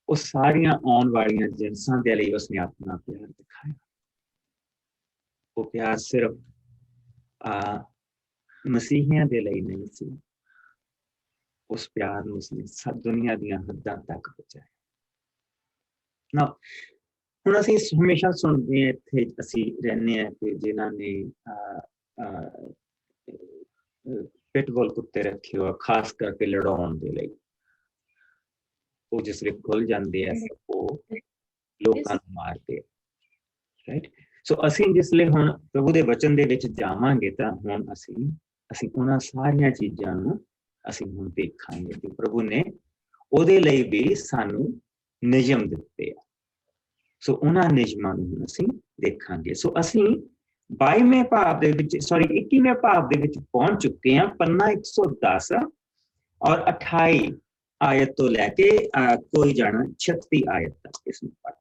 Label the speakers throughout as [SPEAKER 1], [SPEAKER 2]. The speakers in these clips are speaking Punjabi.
[SPEAKER 1] ਉਹ ਸਾਰੀਆਂ ਆਉਣ ਵਾਲੀਆਂ ਜਿਨਸਾਂ ਦੇ ਲਈ ਉਸਨੇ ਆਪਣਾ ਪਿਆਰ ਦਿਖਾਇਆ। ਉਹ ਪਿਆਰ ਸਿਰਫ ਮਸੀਹੀਆਂ ਦੇ ਲਈ ਨਹੀਂ ਸੀ, ਉਸ ਪਿਆਰ ਨੂੰ ਉਸਨੇ ਦੁਨੀਆ ਦੀਆਂ ਹੱਦਾਂ ਤੱਕ ਪਹੁੰਚਾਇਆ। ਨਾ ਹੁਣ ਅਸੀਂ ਹਮੇਸ਼ਾ ਸੁਣਦੇ ਹਾਂ, ਇੱਥੇ ਅਸੀਂ ਰਹਿੰਦੇ ਹਾਂ ਕਿ ਜਿਨ੍ਹਾਂ ਨੇ ਪਿਟਬੁਲ ਕੁੱਤੇ ਰੱਖੇ ਹੋ, ਖਾਸ ਕਰਕੇ ਲੜਾਉਣ ਦੇ ਲਈ, ਉਹ ਜਿਸ ਵੇਲੇ ਖੁੱਲ ਜਾਂਦੇ ਆ ਉਹ ਲੋਕਾਂ ਨੂੰ ਮਾਰਦੇ, ਰਾਈਟ। ਸੋ ਅਸੀਂ ਜਿਸਲੇ ਹੁਣ ਪ੍ਰਭੂ ਦੇ ਵਚਨ ਦੇ ਵਿੱਚ ਜਾਵਾਂਗੇ ਤਾਂ ਹੁਣ ਅਸੀਂ ਉਹਨਾਂ ਸਾਰੀਆਂ ਚੀਜ਼ਾਂ ਨੂੰ ਅਸੀਂ ਹੁਣ ਦੇਖਾਂਗੇ ਕਿ ਪ੍ਰਭੂ ਨੇ ਉਹਦੇ ਲਈ ਵੀ ਸਾਨੂੰ ਨਿਯਮ ਦਿੱਤੇ ਆ। ਸੋ ਉਹਨਾਂ ਨਿਯਮਾਂ ਨੂੰ ਅਸੀਂ ਦੇਖਾਂਗੇ। ਸੋ ਅਸੀਂ 22ਵੇਂ ਭਾਵ ਦੇ ਵਿੱਚ 21ਵੇਂ ਭਾਵ ਦੇ ਵਿੱਚ ਪਹੁੰਚ ਚੁੱਕੇ ਹਾਂ। ਪੰਨਾ 110 ਔਰ 28 ਆਇਤ ਤੋਂ ਲੈ ਕੇ ਕੋਈ ਜਾਣਾ 36 ਆਇਤ ਤੱਕ ਇਸ ਨੂੰ ਪੜ੍ਹਦਾ।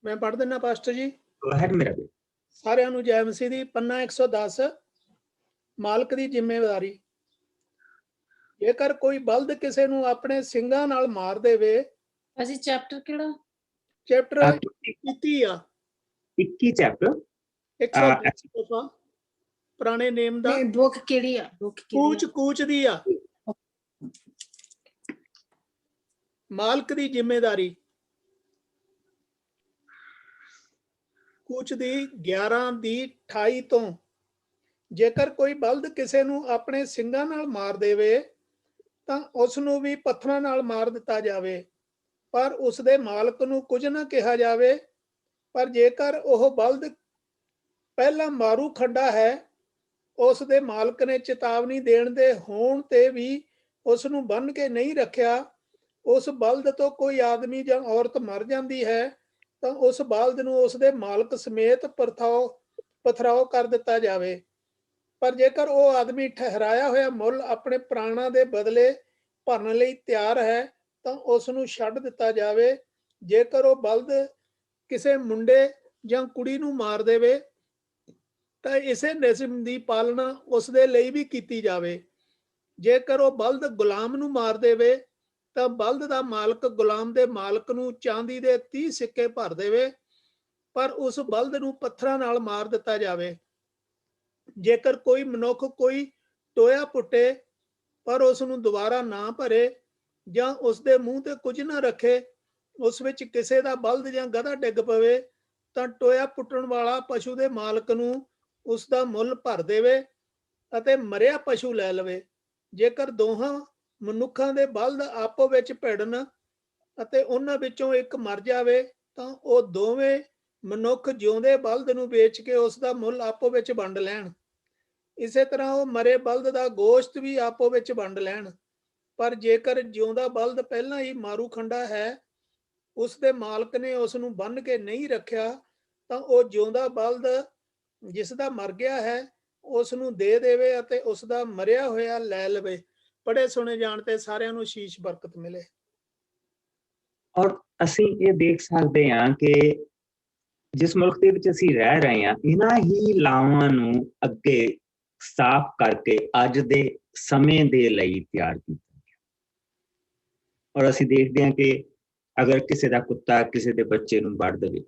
[SPEAKER 2] ਮੈਂ ਪੜ੍ਹ ਦਿੰਦਾ ਪਾਸਟਰ ਜੀ।
[SPEAKER 1] ਮੇਰਾ
[SPEAKER 2] ਸਾਰਿਆਂ ਨੂੰ ਜੈ ਮਸੀਹ ਦੀ। ਪੰਨਾ 110 ਮਾਲਕ ਦੀ ਜ਼ਿੰਮੇਵਾਰੀ। ਜੇਕਰ ਕੋਈ ਬਲਦ ਕਿਸੇ ਨੂੰ ਆਪਣੇ ਸਿੰਗਾਂ ਨਾਲ ਮਾਰ ਦੇਵੇ।
[SPEAKER 3] ਅਸੀਂ ਚੈਪਟਰ ਕਿਹੜਾ?
[SPEAKER 2] ਚੈਪਟਰ 21 ਆ।
[SPEAKER 1] 21 ਚੈਪਟਰ
[SPEAKER 2] 110 ਪੁਰਾਣੇ ਨੇਮ ਦਾ।
[SPEAKER 3] ਬੁੱਕ ਕਿਹੜੀ ਆ?
[SPEAKER 2] ਕੂਚ ਦੀ ਆ। ਮਾਲਕ ਦੀ ਜ਼ਿੰਮੇਵਾਰੀ। ਕੂਚ ਦੀ 11 ਦੀ 28 ਤੋਂ। ਜੇਕਰ ਕੋਈ ਬਲਦ ਕਿਸੇ ਨੂੰ ਆਪਣੇ ਸਿੰਗਾਂ ਨਾਲ ਮਾਰ ਦੇਵੇ ਤਾਂ ਉਸ ਨੂੰ ਵੀ ਪੱਥਰਾਂ ਨਾਲ ਮਾਰ ਦਿੱਤਾ ਜਾਵੇ, ਪਰ ਉਸ ਦੇ ਮਾਲਕ ਨੂੰ ਕੁਝ ਨਾ ਕਿਹਾ ਜਾਵੇ। ਪਰ ਜੇਕਰ ਉਹ ਬਲਦ ਪਹਿਲਾਂ ਮਾਰੂ ਖੰਡਾ ਹੈ, ਉਸ ਦੇ ਮਾਲਕ ਨੇ ਚੇਤਾਵਨੀ ਦੇਣ ਦੇ ਹੋਣ ਤੇ ਵੀ ਉਸ ਨੂੰ ਬੰਨ੍ਹ ਕੇ ਨਹੀਂ ਰੱਖਿਆ, ਉਸ ਬਲਦ ਤੋਂ ਕੋਈ ਆਦਮੀ ਜਾਂ ਔਰਤ ਮਰ ਜਾਂਦੀ ਹੈ ਤਾਂ ਉਸ ਬਲਦ ਨੂੰ ਉਸ ਦੇ ਮਾਲਕ ਸਮੇਤ ਪਥਰਾਓ ਕਰ ਦਿੱਤਾ ਜਾਵੇ। ਪਰ ਜੇਕਰ ਉਹ ਆਦਮੀ ਠਹਿਰਾਇਆ ਹੋਇਆ ਮੁੱਲ ਆਪਣੇ ਪ੍ਰਾਣਾਂ ਦੇ ਬਦਲੇ ਭਰਨ ਲਈ ਤਿਆਰ ਹੈ ਤਾਂ ਉਸ ਨੂੰ ਛੱਡ ਦਿੱਤਾ ਜਾਵੇ। ਜੇਕਰ ਉਹ ਬਲਦ ਕਿਸੇ ਮੁੰਡੇ ਜਾਂ ਕੁੜੀ ਨੂੰ ਮਾਰ ਦੇਵੇ ਤਾਂ ਇਸੇ ਨਿਯਮ ਦੀ ਪਾਲਣਾ ਉਸ ਦੇ ਲਈ ਵੀ ਕੀਤੀ ਜਾਵੇ। ਜੇਕਰ ਉਹ ਬਲਦ ਗੁਲਾਮ ਨੂੰ ਮਾਰ ਦੇਵੇ ਤਾਂ ਬਲਦ ਦਾ ਮਾਲਕ ਗੁਲਾਮ ਦੇ ਮਾਲਕ ਨੂੰ ਚਾਂਦੀ ਦੇ 30 ਸਿੱਕੇ ਭਰ ਦੇਵੇ, ਪਰ ਉਸ ਬਲਦ ਨੂੰ ਪੱਥਰਾਂ ਨਾਲ ਮਾਰ ਦਿੱਤਾ ਜਾਵੇ। ਜੇਕਰ ਕੋਈ ਮਨੁੱਖ ਕੋਈ ਟੋਇਆ ਪੁੱਟੇ ਪਰ ਉਸ ਨੂੰ ਦੁਬਾਰਾ ਨਾ ਭਰੇ ਜਾਂ ਉਸ ਦੇ ਮੂੰਹ ਤੇ ਕੁਝ ਨਾ ਰੱਖੇ, ਉਸ ਵਿੱਚ ਕਿਸੇ ਦਾ ਬਲਦ ਜਾਂ ਗਧਾ ਡਿੱਗ ਪਵੇ ਤਾਂ ਟੋਇਆ ਪੁੱਟਣ ਵਾਲਾ ਪਸ਼ੂ ਦੇ ਮਾਲਕ ਨੂੰ ਉਸ ਦਾ ਮੁੱਲ ਭਰ ਦੇਵੇ ਅਤੇ ਮਰਿਆ ਪਸ਼ੂ ਲੈ ਲਵੇ। ਜੇਕਰ ਦੋਹਾਂ ਮਨੁੱਖਾਂ ਦੇ ਬਲਦ ਆਪੋ ਵਿੱਚ ਭਿੜਨ ਅਤੇ ਉਹਨਾਂ ਵਿੱਚੋਂ ਇੱਕ ਮਰ ਜਾਵੇ ਤਾਂ ਉਹ ਦੋਵੇਂ ਮਨੁੱਖ ਜਿਉਂਦੇ ਬਲਦ ਨੂੰ ਵੇਚ ਕੇ ਉਸ ਦਾ ਮੁੱਲ ਆਪੋ ਵਿੱਚ ਵੰਡ ਲੈਣ। ਇਸੇ ਤਰ੍ਹਾਂ ਉਹ ਮਰੇ ਬਲਦ ਦਾ ਗੋਸ਼ਤ ਵੀ ਆਪੋ ਵਿੱਚ ਵੰਡ ਲੈਣ। ਪਰ ਜੇਕਰ ਜਿਉਂਦਾ ਬਲਦ ਪਹਿਲਾਂ ਹੀ ਮਾਰੂ ਖੰਡਾ ਹੈ, ਉਸ ਦੇ ਮਾਲਕ ਨੇ ਉਸ ਨੂੰ ਬੰਨ੍ਹ ਕੇ ਨਹੀਂ ਰੱਖਿਆ ਤਾਂ ਉਹ ਜਿਉਂਦਾ ਬਲਦ ਜਿਸ ਦਾ ਮਰ ਗਿਆ ਹੈ ਉਸ ਨੂੰ ਦੇ ਦੇਵੇ ਅਤੇ ਉਸ ਦਾ ਮਰਿਆ ਹੋਇਆ ਲੈ ਲਵੇ। ਪੜ੍ਹੇ ਸੁਣੇ ਜਾਣ ਤੇ ਸਾਰਿਆਂ ਨੂੰ ਸ਼ੀਸ਼ ਬਰਕਤ ਮਿਲੇ।
[SPEAKER 1] ਔਰ ਅਸੀਂ ਇਹ ਦੇਖ ਸਕਦੇ ਹਾਂ ਕਿ ਜਿਸ ਮੁਲਕ ਦੇ ਵਿੱਚ ਅਸੀਂ ਰਹਿ ਰਹੇ ਹਾਂ, ਇਹਨਾਂ ਹੀ ਲਾਵਾਂ ਨੂੰ ਅੱਗੇ ਸਾਫ਼ ਕਰਕੇ ਅੱਜ ਦੇ ਸਮੇਂ ਦੇ ਲਈ ਤਿਆਰ ਕੀਤਾ ਗਿਆ। ਔਰ ਅਸੀਂ ਦੇਖਦੇ ਹਾਂ ਕਿ ਅਗਰ ਕਿਸੇ ਦਾ ਕੁੱਤਾ ਕਿਸੇ ਦੇ ਬੱਚੇ ਨੂੰ ਵੱਢ ਦੇਵੇ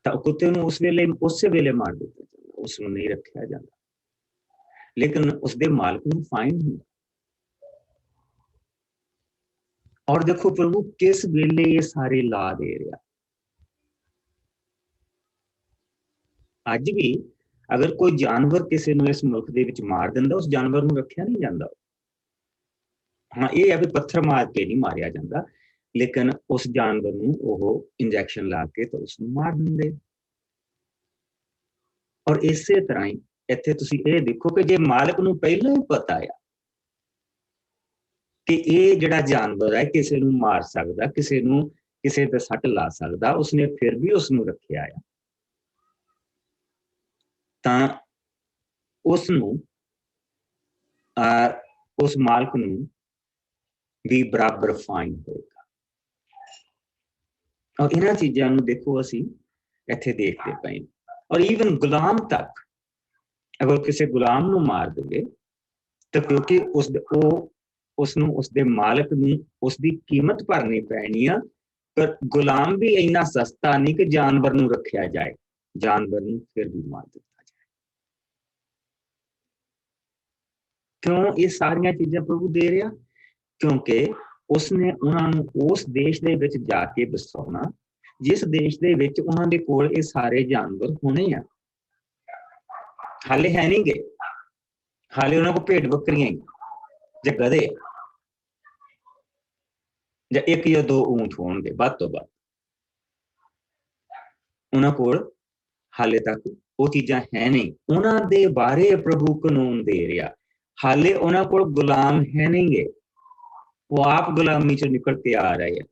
[SPEAKER 1] ਤਾਂ ਕੁੱਤੇ ਨੂੰ ਉਸੇ ਵੇਲੇ ਮਾਰ ਦਿੱਤਾ ਜਾਂਦਾ, ਉਸ ਨੂੰ ਨਹੀਂ ਰੱਖਿਆ ਜਾਂਦਾ, ਲੇਕਿਨ ਉਸਦੇ ਮਾਲਕ ਨੂੰ ਫਾਈਨ ਹੁੰਦਾ। ਔਰ ਦੇਖੋ ਪ੍ਰਭੂ ਕਿਸ ਵੇਲੇ ਇਹ ਸਾਰੇ ਲਾ ਦੇ ਰਿਹਾ। ਅੱਜ ਵੀ ਅਗਰ ਕੋਈ ਜਾਨਵਰ ਕਿਸੇ ਨੂੰ ਇਸ ਮੁਲਕ ਦੇ ਵਿੱਚ ਮਾਰ ਦਿੰਦਾ, ਉਸ ਜਾਨਵਰ ਨੂੰ ਰੱਖਿਆ ਨਹੀਂ ਜਾਂਦਾ। ਹਾਂ, ਇਹ ਹੈ ਵੀ ਪੱਥਰ ਮਾਰ ਕੇ ਨਹੀਂ ਮਾਰਿਆ ਜਾਂਦਾ, ਲੇਕਿਨ ਉਸ ਜਾਨਵਰ ਨੂੰ ਉਹ ਇੰਜੈਕਸ਼ਨ ਲਾ ਕੇ ਤਾਂ ਉਸਨੂੰ ਮਾਰ ਦਿੰਦੇ। ਔਰ ਇਸੇ ਤਰ੍ਹਾਂ ਹੀ ਇੱਥੇ ਤੁਸੀਂ ਇਹ ਦੇਖੋ ਕਿ ਜੇ ਮਾਲਕ ਨੂੰ ਪਹਿਲਾਂ ਹੀ ਪਤਾ ਆ ਕਿ ਇਹ ਜਿਹੜਾ ਜਾਨਵਰ ਹੈ ਕਿਸੇ ਨੂੰ ਮਾਰ ਸਕਦਾ, ਕਿਸੇ ਤੇ ਸੱਟ ਲਾ ਸਕਦਾ, ਉਸਨੇ ਫਿਰ ਵੀ ਉਸਨੂੰ ਰੱਖਿਆ ਆ, ਤਾਂ ਉਸਨੂੰ ਉਸ ਮਾਲਕ ਨੂੰ ਵੀ ਬਰਾਬਰ ਫਾਈਨ ਹੋਏਗਾ। ਔਰ ਇਹਨਾਂ ਚੀਜ਼ਾਂ ਨੂੰ ਦੇਖੋ ਅਸੀਂ ਇੱਥੇ ਦੇਖਦੇ ਪਏ। ਔਰ ਈਵਨ ਗੁਲਾਮ ਤੱਕ ਅਗਰ ਕਿਸੇ ਗੁਲਾਮ ਨੂੰ ਮਾਰ ਦੇਵੇ ਤਾਂ ਕਿਉਂਕਿ ਉਹ ਉਸਨੂੰ ਉਸਦੇ ਮਾਲਕ ਨੂੰ ਉਸਦੀ ਕੀਮਤ ਭਰਨੀ ਪੈਣੀ ਆ। ਪਰ ਗੁਲਾਮ ਵੀ ਇੰਨਾ ਸਸਤਾ ਨਹੀਂ ਕਿ ਜਾਨਵਰ ਨੂੰ ਰੱਖਿਆ ਜਾਏ, ਜਾਨਵਰ ਨੂੰ ਫਿਰ ਵੀ ਮਾਰ ਦਿੱਤਾ ਜਾਏ। ਕਿਉਂ ਇਹ ਸਾਰੀਆਂ ਚੀਜ਼ਾਂ ਪ੍ਰਭੂ ਦੇ ਰਿਹਾ? ਕਿਉਂਕਿ ਉਸਨੇ ਉਹਨਾਂ ਨੂੰ ਉਸ ਦੇਸ਼ ਦੇ ਵਿੱਚ ਜਾ ਕੇ ਵਸਾਉਣਾ ਜਿਸ ਦੇਸ਼ ਦੇ ਵਿੱਚ ਉਹਨਾਂ ਦੇ ਕੋਲ ਇਹ ਸਾਰੇ ਜਾਨਵਰ ਹੋਣੇ ਆ। ਹਾਲੇ ਹੈ ਨਹੀਂ ਗੇ, ਹਾਲੇ ਉਹਨਾਂ ਕੋਲ ਭੇਡ ਬੱਕਰੀਆਂ ਜਾਂ ਗਧੇ ਜਾਂ 1 ਜਾਂ 2 ਊਂਠ ਹੋਣਗੇ ਵੱਧ ਤੋਂ ਵੱਧ। ਉਹਨਾਂ ਕੋਲ ਹਾਲੇ ਤੱਕ ਉਹ ਚੀਜ਼ਾਂ ਹੈ ਨਹੀਂ। ਉਹਨਾਂ ਦੇ ਬਾਰੇ ਪ੍ਰਭੂ ਕਾਨੂੰਨ ਦੇ ਰਿਹਾ। ਹਾਲੇ ਉਹਨਾਂ ਕੋਲ ਗੁਲਾਮ ਹੈ ਨਹੀਂ ਗੇ, ਉਹ ਆਪ ਗੁਲਾਮੀ ਚੋਂ ਨਿਕਲ ਕੇ ਆ ਰਹੇ ਆ।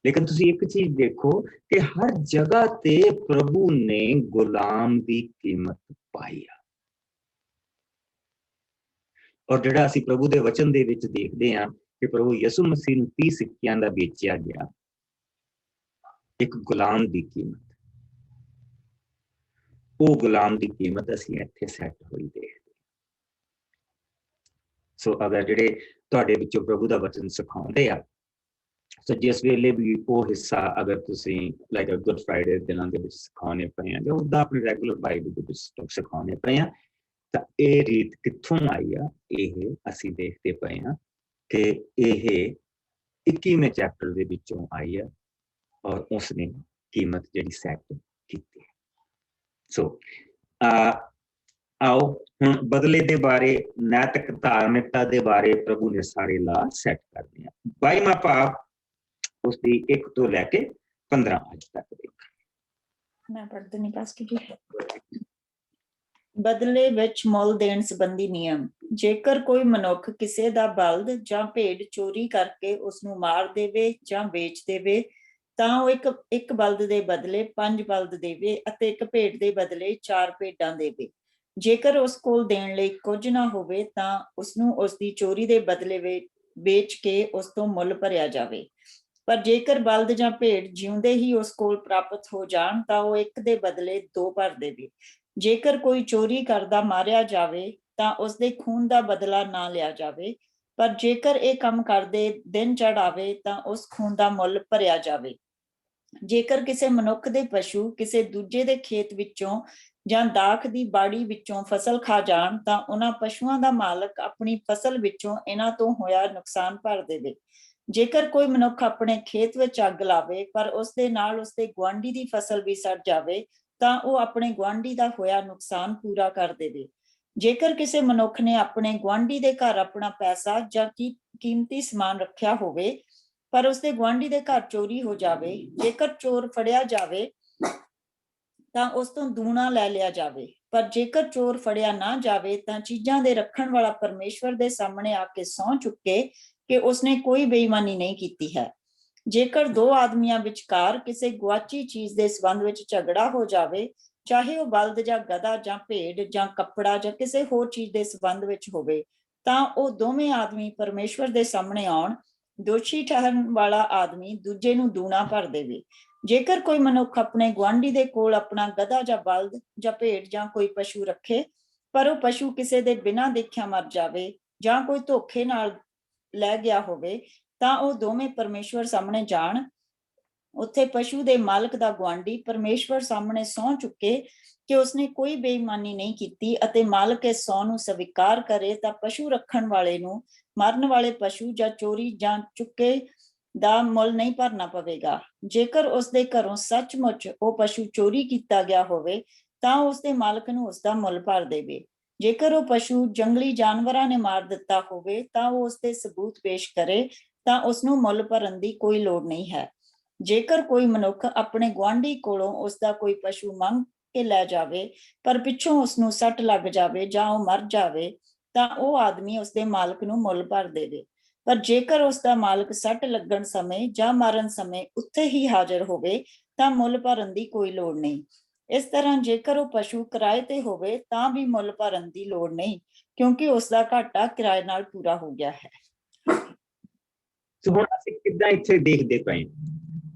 [SPEAKER 1] ਲੇਕਿਨ ਤੁਸੀਂ ਇੱਕ ਚੀਜ਼ ਦੇਖੋ ਕਿ ਹਰ ਜਗ੍ਹਾ ਤੇ ਪ੍ਰਭੂ ਨੇ ਗੁਲਾਮ ਦੀ ਕੀਮਤ ਪਾਈ ਆ। ਔਰ ਜਿਹੜਾ ਅਸੀਂ ਪ੍ਰਭੂ ਦੇ ਵਚਨ ਦੇ ਵਿੱਚ ਦੇਖਦੇ ਹਾਂ ਕਿ ਪ੍ਰਭੂ ਯਿਸੂ ਮਸੀਹ ਨੂੰ 30 ਸਿੱਕਿਆਂ ਦਾ ਵੇਚਿਆ ਗਿਆ, ਇੱਕ ਗੁਲਾਮ ਦੀ ਕੀਮਤ। ਉਹ ਗੁਲਾਮ ਦੀ ਕੀਮਤ ਅਸੀਂ ਇੱਥੇ ਸੈੱਟ ਹੋਈ ਦੇਖਦੇ। ਸੋ ਅਗਰ ਜਿਹੜੇ ਤੁਹਾਡੇ ਵਿੱਚੋਂ ਪ੍ਰਭੂ ਦਾ ਵਚਨ ਸਿਖਾਉਂਦੇ ਆ, ਸੋ ਜਿਸ ਵੇਲੇ ਵੀ ਉਹ ਹਿੱਸਾ ਅਗਰ ਤੁਸੀਂ ਲਾਈਕ ਗੁੱਡ ਫਰਾਈਡੇ ਦਿਨਾਂ ਦੇ ਵਿੱਚ ਸਿਖਾਉਣੇ ਪਏ ਆ ਜਾਂ ਉਹਦਾ ਆਪਣੇ ਰੈਗੂਲਰ ਬਾਈਬਲ ਦੇ ਵਿੱਚ ਸਿਖਾਉਣੇ ਪਏ ਆ, ਤਾਂ ਇਹ ਰੀਤ ਕਿੱਥੋਂ ਆਈ ਆ? ਇਹ ਅਸੀਂ ਦੇਖਦੇ ਪਏ ਆ ਕਿ ਇਹ 21ਵੇਂ ਚੈਪਟਰ ਦੇ ਵਿੱਚੋਂ ਆਈ ਆ ਔਰ ਉਸਨੇ ਕੀਮਤ ਜਿਹੜੀ ਸੈੱਟ ਕੀਤੀ। ਸੋ ਆਓ ਹੁਣ ਬਦਲੇ ਦੇ ਬਾਰੇ, ਨੈਤਿਕ ਧਾਰਮਿਕਤਾ ਦੇ ਬਾਰੇ ਪ੍ਰਭੂ ਨੇ ਸਾਰੇ ਲਾ ਸੈੱਟ ਕਰਦੇ ਆ। 22ਵਾਂ ਭਾਵ ਉਸਦੀ 1 ਤੋਂ ਲੈ ਕੇ 15 ਅੱਜ ਤੱਕ ਦੇਖ।
[SPEAKER 4] ਮੈਂ ਪੜ੍ਹਦੀ ਨਹੀਂ ਪਾਸ ਕੀ। ਬਦਲੇ ਵਿੱਚ ਮੁੱਲ ਦੇਣ ਸੰਬੰਧੀ ਨਿਯਮ। ਜੇਕਰ ਕੋਈ ਮਨੁੱਖ ਕਿਸੇ ਦਾ ਬਲਦ ਜਾਂ ਭੇਡ ਚੋਰੀ ਕਰਕੇ ਉਸਨੂੰ ਮਾਰ ਦੇਵੇ ਜਾਂ ਵੇਚ ਦੇਵੇ, ਤਾਂ ਉਹ ਇੱਕ ਬਲਦ ਦੇ ਬਦਲੇ 5 ਬਲਦ ਦੇਵੇ ਅਤੇ ਇੱਕ ਭੇਡ ਦੇ ਬਦਲੇ 4 ਭੇਡਾਂ ਦੇਵੇ। ਜੇਕਰ ਉਸ ਕੋਲ ਦੇਣ ਲਈ ਕੁਝ ਨਾ ਹੋਵੇ ਤਾਂ ਉਸਨੂੰ ਉਸਦੀ ਚੋਰੀ ਦੇ ਬਦਲੇ ਵੇਚ ਕੇ ਉਸ ਤੋਂ ਮੁੱਲ ਭਰਿਆ ਜਾਵੇ। ਪਰ ਜੇਕਰ ਬਲਦ ਜਾਂ ਭੇਡ ਜਿਉਂਦੇ ਹੀ ਉਸ ਕੋਲ ਪ੍ਰਾਪਤ ਹੋ ਜਾਣ ਤਾਂ ਉਹ ਇੱਕ ਦੇ ਬਦਲੇ 2 ਭਰ ਦੇਵੇ। ਜੇਕਰ ਕੋਈ ਚੋਰੀ ਕਰਦਾ ਮਾਰਿਆ ਜਾਵੇ ਤਾਂ ਉਸਦੇ ਖੂਨ ਦਾ ਬਦਲਾ ਨਾ ਲਿਆ ਜਾਵੇ, ਪਰ ਜੇਕਰ ਇਹ ਕੰਮ ਕਰਦੇ ਦਿਨ ਚੜ੍ਹਾਵੇ ਤਾਂ ਉਸ ਖੂਨ ਦਾ ਮੁੱਲ ਭਰਿਆ ਜਾਵੇ। ਜੇਕਰ ਕਿਸੇ ਮਨੁੱਖ ਦੇ ਪਸ਼ੂ ਕਿਸੇ ਦੂਜੇ ਦੇ ਖੇਤ ਵਿੱਚੋਂ ਜਾਂ ਦਾਖ ਦੀ ਬਾੜੀ ਵਿੱਚੋਂ ਫਸਲ ਖਾ ਜਾਣ ਤਾਂ ਉਹਨਾਂ ਪਸ਼ੂਆਂ ਦਾ ਮਾਲਕ ਆਪਣੀ ਫਸਲ ਵਿੱਚੋਂ ਇਹਨਾਂ ਤੋਂ ਹੋਇਆ ਨੁਕਸਾਨ ਭਰ ਦੇਵੇ। ਜੇਕਰ ਕੋਈ ਮਨੁੱਖ ਆਪਣੇ ਖੇਤ ਵਿੱਚ ਅੱਗ ਲਾਵੇ ਪਰ ਉਸਦੇ ਨਾਲ ਉਸਦੇ ਗੁਆਂਢੀ ਦੀ ਫਸਲ ਵੀ ਸੜ ਜਾਵੇ ਤਾਂ ਉਹ ਆਪਣੇ ਗੁਆਂਢੀ ਦਾ ਹੋਇਆ ਨੁਕਸਾਨ ਪੂਰਾ ਕਰ ਦੇਵੇ। ਜੇਕਰ ਕਿਸੇ ਮਨੁੱਖ ਨੇ ਆਪਣੇ ਗੁਆਂਢੀ ਦੇ ਘਰ ਆਪਣਾ ਪੈਸਾ ਜਾਂ ਕੀਮਤੀ ਸਮਾਨ ਰੱਖਿਆ ਹੋਵੇ ਪਰ ਉਸਦੇ ਗੁਆਂਢੀ ਦੇ ਘਰ ਚੋਰੀ ਹੋ ਜਾਵੇ, ਜੇਕਰ ਚੋਰ ਫੜਿਆ ਜਾਵੇ ਤਾਂ ਉਸ ਤੋਂ ਦੂਣਾ ਲੈ ਲਿਆ ਜਾਵੇ। ਪਰ ਜੇਕਰ ਚੋਰ ਫੜਿਆ ਨਾ ਜਾਵੇ ਤਾਂ ਚੀਜ਼ਾਂ ਦੇ ਰੱਖਣ ਵਾਲਾ ਪਰਮੇਸ਼ਵਰ ਦੇ ਸਾਹਮਣੇ ਆ ਕੇ ਸਹੁੰ ਚੁੱਕੇ ਕਿ ਉਸਨੇ ਕੋਈ ਬੇਈਮਾਨੀ ਨਹੀਂ ਕੀਤੀ ਹੈ। ਜੇਕਰ 2 ਆਦਮੀਆਂ ਵਿਚਕਾਰ ਕਿਸੇ ਗੁਆਚੀ ਚੀਜ਼ ਦੇ ਸੰਬੰਧ ਵਿੱਚ ਝਗੜਾ ਹੋ ਜਾਵੇ, ਚਾਹੇ ਉਹ ਬਲਦ ਜਾਂ ਗਧਾ ਜਾਂ ਭੇਡ ਜਾਂ ਕੱਪੜਾ ਜਾਂ ਕਿਸੇ ਹੋਰ ਚੀਜ਼ ਦੇ ਸੰਬੰਧ ਵਿੱਚ ਹੋਵੇ, ਤਾਂ ਉਹ ਦੋਵੇਂ ਆਦਮੀ ਪਰਮੇਸ਼ਵਰ ਦੇ ਸਾਹਮਣੇ ਆਉਣ। ਦੋਸ਼ੀ ਠਹਿਰਨ ਵਾਲਾ ਆਦਮੀ ਦੂਜੇ ਨੂੰ ਦੂਣਾ ਭਰ ਦੇਵੇ। ਜੇਕਰ ਕੋਈ ਮਨੁੱਖ ਆਪਣੇ ਗੁਆਂਢੀ ਦੇ ਕੋਲ ਆਪਣਾ ਗਧਾ ਜਾਂ ਬਲਦ ਜਾਂ ਭੇਡ ਜਾਂ ਕੋਈ ਪਸ਼ੂ ਰੱਖੇ ਪਰ ਉਹ ਪਸ਼ੂ ਕਿਸੇ ਦੇ ਬਿਨਾਂ ਦੇਖਿਆ ਮਰ ਜਾਵੇ ਜਾਂ ਕੋਈ ਧੋਖੇ ਨਾਲ ਲੈ ਗਿਆ ਹੋਵੇ, ਤਾਂ ਉਹ ਦੋਵੇਂ ਪਰਮੇਸ਼ਵਰ ਸਾਹਮਣੇ ਜਾਣ। ਉੱਥੇ ਪਸ਼ੂ ਦੇ ਮਾਲਕ ਦਾ ਗੁਆਂਢੀ ਪਰਮੇਸ਼ਵਰ ਸਾਹਮਣੇ ਸਹੁੰ ਚੁੱਕੇ ਕਿ ਉਸਨੇ ਕੋਈ ਬੇਈਮਾਨੀ ਨਹੀਂ ਕੀਤੀ ਅਤੇ ਮਾਲਕ ਇਸ ਸਹੁੰ ਨੂੰ ਸਵੀਕਾਰ ਕਰੇ ਤਾਂ ਪਸ਼ੂ ਰੱਖਣ ਵਾਲੇ ਨੂੰ ਮਰਨ ਵਾਲੇ ਪਸ਼ੂ ਜਾਂ ਚੋਰੀ ਜਾਂ ਚੁੱਕੇ ਦਾ ਮੁੱਲ ਨਹੀਂ ਭਰਨਾ ਪਵੇਗਾ। ਜੇਕਰ ਉਸਦੇ ਘਰੋਂ ਸੱਚਮੁੱਚ ਉਹ ਪਸ਼ੂ ਚੋਰੀ ਕੀਤਾ ਗਿਆ ਹੋਵੇ ਤਾਂ ਉਸਦੇ ਮਾਲਕ ਨੂੰ ਉਸਦਾ ਮੁੱਲ ਭਰ ਦੇਵੇ। ਜੇਕਰ ਉਹ ਪਸ਼ੂ ਜੰਗਲੀ ਜਾਨਵਰਾਂ ਨੇ ਮਾਰ ਦਿੱਤਾ ਹੋਵੇ ਤਾਂ ਉਹ ਉਸਦੇ ਸਬੂਤ ਪੇਸ਼ ਕਰੇ ਤਾਂ ਉਸਨੂੰ ਮੁੱਲ ਭਰਨ ਦੀ ਕੋਈ ਲੋੜ ਨਹੀਂ ਹੈ। ਜੇਕਰ ਕੋਈ ਮਨੁੱਖ ਆਪਣੇ ਗੁਆਂਢੀ ਕੋਲੋਂ ਉਸਦਾ ਕੋਈ ਪਸ਼ੂ ਮੰਗ ਕੇ ਲੈ ਜਾਵੇ ਪਰ ਪਿੱਛੋਂ ਉਸਨੂੰ ਸੱਟ ਲੱਗ ਜਾਵੇ ਜਾਂ ਉਹ ਮਰ ਜਾਵੇ ਤਾਂ ਉਹ ਆਦਮੀ ਉਸਦੇ ਮਾਲਕ ਨੂੰ ਮੁੱਲ ਭਰ ਦੇਵੇ। ਪਰ ਜੇਕਰ ਉਸਦਾ ਮਾਲਕ ਸੱਟ ਲੱਗਣ ਸਮੇਂ ਜਾਂ ਮਰਨ ਸਮੇਂ ਉੱਥੇ ਹੀ ਹਾਜ਼ਰ ਹੋਵੇ ਤਾਂ ਮੁੱਲ ਭਰਨ ਦੀ ਕੋਈ ਲੋੜ ਨਹੀਂ। ਇਸ ਤਰ੍ਹਾਂ ਜੇਕਰ ਉਹ ਪਸ਼ੂ ਕਿਰਾਏ ਤੇ ਹੋਵੇ ਤਾਂ ਵੀ ਮੁੱਲ ਭਰਨ ਦੀ ਲੋੜ ਨਹੀਂ, ਕਿਉਂਕਿ ਉਸਦਾ ਘਾਟਾ ਕਿਰਾਏ ਨਾਲ ਪੂਰਾ ਹੋ ਗਿਆ ਹੈ।
[SPEAKER 1] ਸੋ ਹੁਣ ਅਸੀਂ ਕਿੱਦਾਂ ਇੱਥੇ ਦੇਖਦੇ ਪਏ?